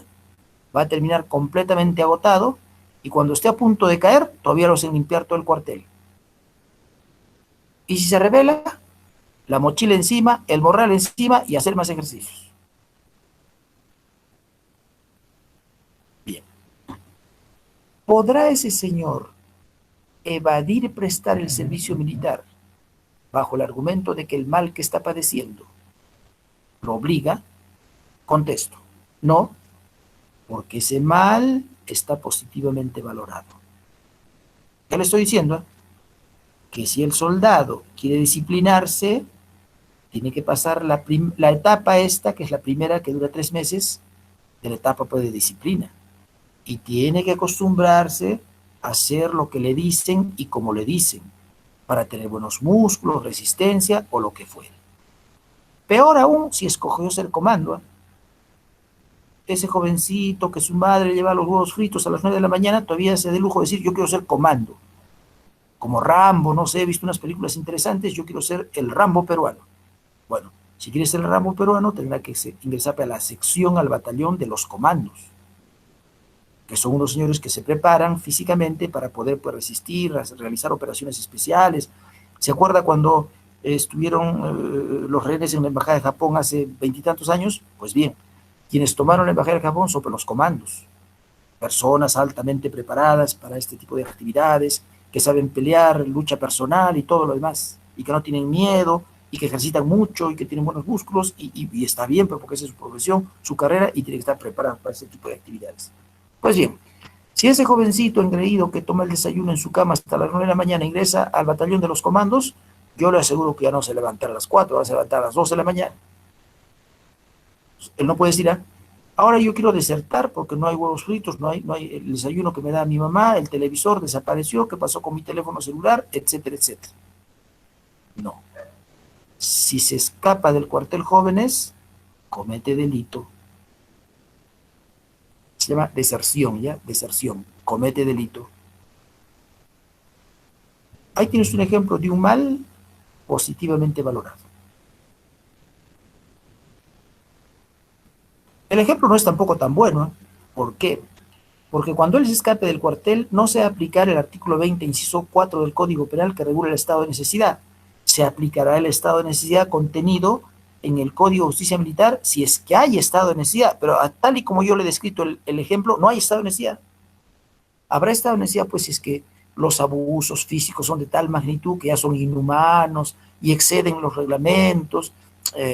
va a terminar completamente agotado y cuando esté a punto de caer, todavía lo hacen limpiar todo el cuartel. Y si se revela, la mochila encima, el morral encima y hacer más ejercicios. Bien. ¿Podrá ese señor evadir prestar el servicio militar bajo el argumento de que el mal que está padeciendo lo obliga? Contesto, no, porque ese mal está positivamente valorado. ¿Qué le estoy diciendo? Que si el soldado quiere disciplinarse, tiene que pasar la etapa esta, que es la primera, que dura 3 meses, de la etapa de disciplina. Y tiene que acostumbrarse a hacer lo que le dicen y como le dicen, para tener buenos músculos, resistencia o lo que fuera. Peor aún si escogió ser comando, ¿eh? Ese jovencito que su madre lleva los huevos fritos a las 9 de la mañana, todavía se da el lujo de decir, yo quiero ser comando. Como Rambo, no sé, he visto unas películas interesantes, yo quiero ser el Rambo peruano. Bueno, si quieres ser el Rambo peruano, tendrá que ingresar a la sección, al batallón de los comandos. que son unos señores que se preparan físicamente para poder pues, resistir, realizar operaciones especiales. ¿Se acuerda cuando estuvieron los rehenes en la Embajada de Japón hace veintitantos años? Pues bien, quienes tomaron la Embajada de Japón son los comandos, personas altamente preparadas para este tipo de actividades, que saben pelear, lucha personal y todo lo demás, y que no tienen miedo, y que ejercitan mucho, y que tienen buenos músculos, y está bien, pero porque esa es su profesión, su carrera, y tiene que estar preparado para ese tipo de actividades. Pues bien, si ese jovencito engreído que toma el desayuno en su cama hasta las 9 de la mañana ingresa al batallón de los comandos, yo le aseguro que ya no se levantará a las 4, va a se levantar a las 12 de la mañana. Él no puede decir, ahora yo quiero desertar porque no hay huevos fritos, no hay el desayuno que me da mi mamá, el televisor desapareció, ¿qué pasó con mi teléfono celular? Etcétera, etcétera. No. Si se escapa del cuartel jóvenes, comete delito. Se llama deserción, ¿ya? Deserción. Comete delito. Ahí tienes un ejemplo de un mal positivamente valorado. El ejemplo no es tampoco tan bueno, ¿eh? ¿Por qué? Porque cuando él se escape del cuartel, no se aplicará el artículo 20, inciso 4 del Código Penal que regula el estado de necesidad. Se aplicará el estado de necesidad contenido en el Código de Justicia Militar si es que hay estado de necesidad, pero tal y como yo le he descrito el ejemplo, no hay estado de necesidad. Habrá estado de necesidad pues si es que los abusos físicos son de tal magnitud que ya son inhumanos y exceden los reglamentos,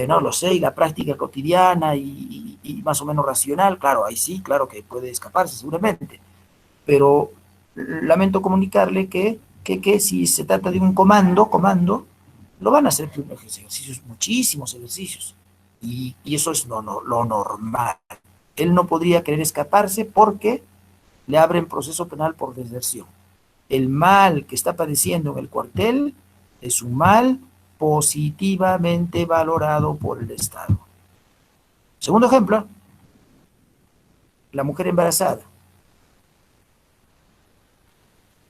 no lo sé, y la práctica cotidiana y más o menos racional, claro, ahí sí, claro que puede escaparse seguramente, pero lamento comunicarle que si se trata de un comando, lo van a hacer ejercicios, muchísimos ejercicios, y eso es lo normal. Él no podría querer escaparse porque le abren proceso penal por deserción. El mal que está padeciendo en el cuartel es un mal positivamente valorado por el Estado. Segundo ejemplo, la mujer embarazada.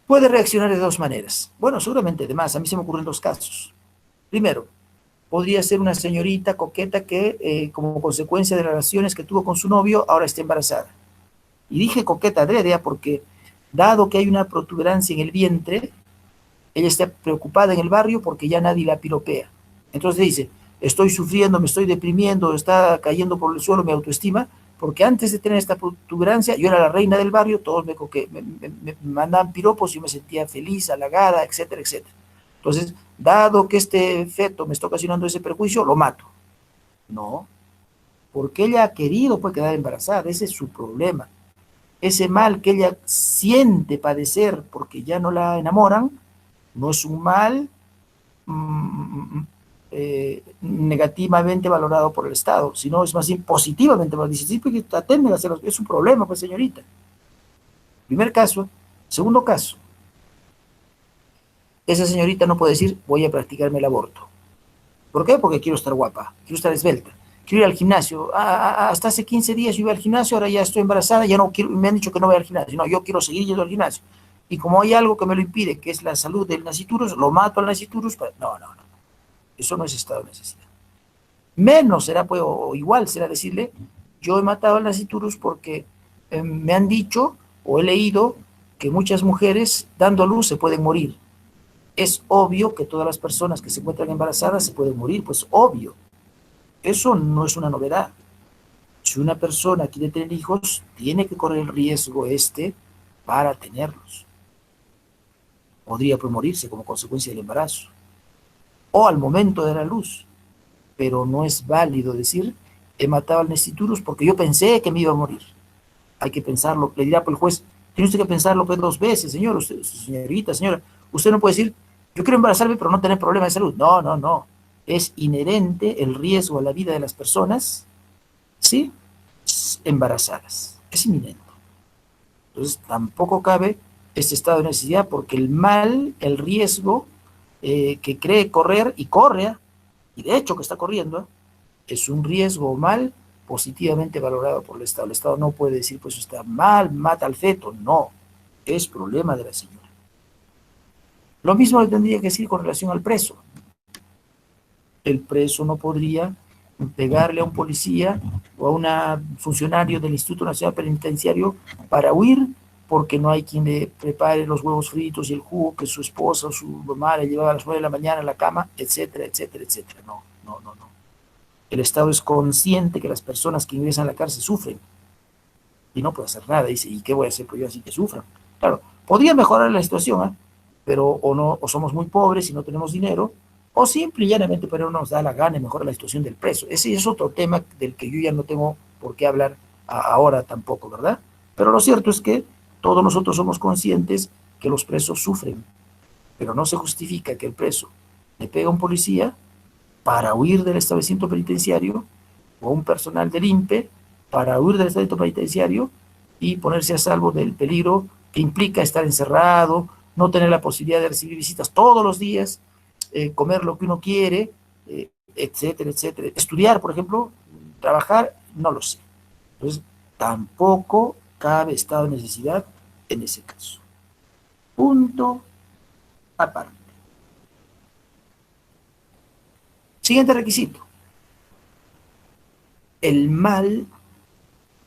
Puede reaccionar de dos maneras. Bueno, seguramente de más. A mí se me ocurren dos casos. Primero, podría ser una señorita coqueta que, como consecuencia de las relaciones que tuvo con su novio, ahora está embarazada. Y dije coqueta adrede porque, dado que hay una protuberancia en el vientre, ella está preocupada en el barrio porque ya nadie la piropea. Entonces dice, estoy sufriendo, me estoy deprimiendo, está cayendo por el suelo mi autoestima, porque antes de tener esta protuberancia, yo era la reina del barrio, todos me mandaban piropos, yo me sentía feliz, halagada, etcétera, etcétera. Entonces, dado que este feto me está ocasionando ese perjuicio, lo mato. No, porque ella ha querido pues, quedar embarazada, ese es su problema. Ese mal que ella siente padecer porque ya no la enamoran, no es un mal negativamente valorado por el Estado, sino es más bien positivamente valorado. Dice, sí, porque traten de hacerlo, es un problema, pues señorita. Primer caso. Segundo caso, esa señorita no puede decir, voy a practicarme el aborto. ¿Por qué? Porque quiero estar guapa, quiero estar esbelta, quiero ir al gimnasio. Hasta hace 15 días yo iba al gimnasio, ahora ya estoy embarazada, ya no quiero, me han dicho que no voy al gimnasio. No, yo quiero seguir yendo al gimnasio. Y como hay algo que me lo impide, que es la salud del naciturus, lo mato al naciturus. No. Eso no es estado de necesidad. Menos será, pues, o igual será decirle, yo he matado al naciturus porque me han dicho o he leído que muchas mujeres dando a luz se pueden morir. Es obvio que todas las personas que se encuentran embarazadas se pueden morir, pues obvio. Eso no es una novedad. Si una persona quiere tener hijos, tiene que correr el riesgo para tenerlos. Podría morirse como consecuencia del embarazo o al momento de la luz, pero no es válido decir he matado al naciturus porque yo pensé que me iba a morir. Hay que pensarlo, le dirá por el juez, tiene usted que pensarlo pues 2 veces, señor, usted, señorita, señora, usted no puede decir yo quiero embarazarme pero no tener problemas de salud. No, es inherente el riesgo a la vida de las personas, ¿sí? Embarazadas, es inminente. Entonces tampoco cabe este estado de necesidad porque el mal, el riesgo que cree correr y corre, y de hecho que está corriendo, es un riesgo o mal positivamente valorado por el Estado. El Estado no puede decir, pues está mal, mata al feto, no, es problema de la señora. Lo mismo le tendría que decir con relación al preso. El preso no podría pegarle a un policía o a un funcionario del Instituto Nacional Penitenciario para huir porque no hay quien le prepare los huevos fritos y el jugo que su esposa o su mamá le llevaba a las 9 de la mañana a la cama, etcétera, etcétera, etcétera. No, no, no, no. El Estado es consciente que las personas que ingresan a la cárcel sufren y no puede hacer nada. Dice, ¿y qué voy a hacer por yo así que sufran? Claro, podría mejorar la situación, ¿eh? Pero o no, o somos muy pobres y no tenemos dinero, o simple y llanamente pero no nos da la gana y mejora la situación del preso. Ese es otro tema del que yo ya no tengo por qué hablar ahora tampoco, ¿verdad? Pero lo cierto es que todos nosotros somos conscientes que los presos sufren, pero no se justifica que el preso le pegue a un policía para huir del establecimiento penitenciario o a un personal del INPE para huir del establecimiento penitenciario y ponerse a salvo del peligro que implica estar encerrado, no tener la posibilidad de recibir visitas todos los días, comer lo que uno quiere, etcétera, etcétera. Estudiar, por ejemplo, trabajar, no lo sé. Entonces, tampoco cabe estado de necesidad en ese caso. Punto aparte. Siguiente requisito. El mal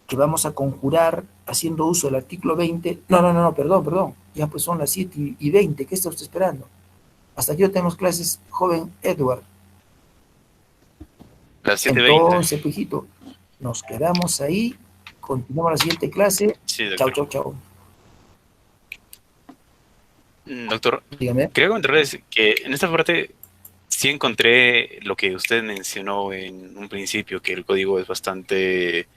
que vamos a conjurar haciendo uso del artículo 20. No, perdón. Ya pues son las 7:20. ¿Qué está usted esperando? Hasta aquí tenemos clases, joven Edward. Las 7:20. Entonces, pujito, nos quedamos ahí. Continuamos la siguiente clase. Sí, doctor. Chau. Doctor, Dígame. quería comentarles que en esta parte sí encontré lo que usted mencionó en un principio, que el código es bastante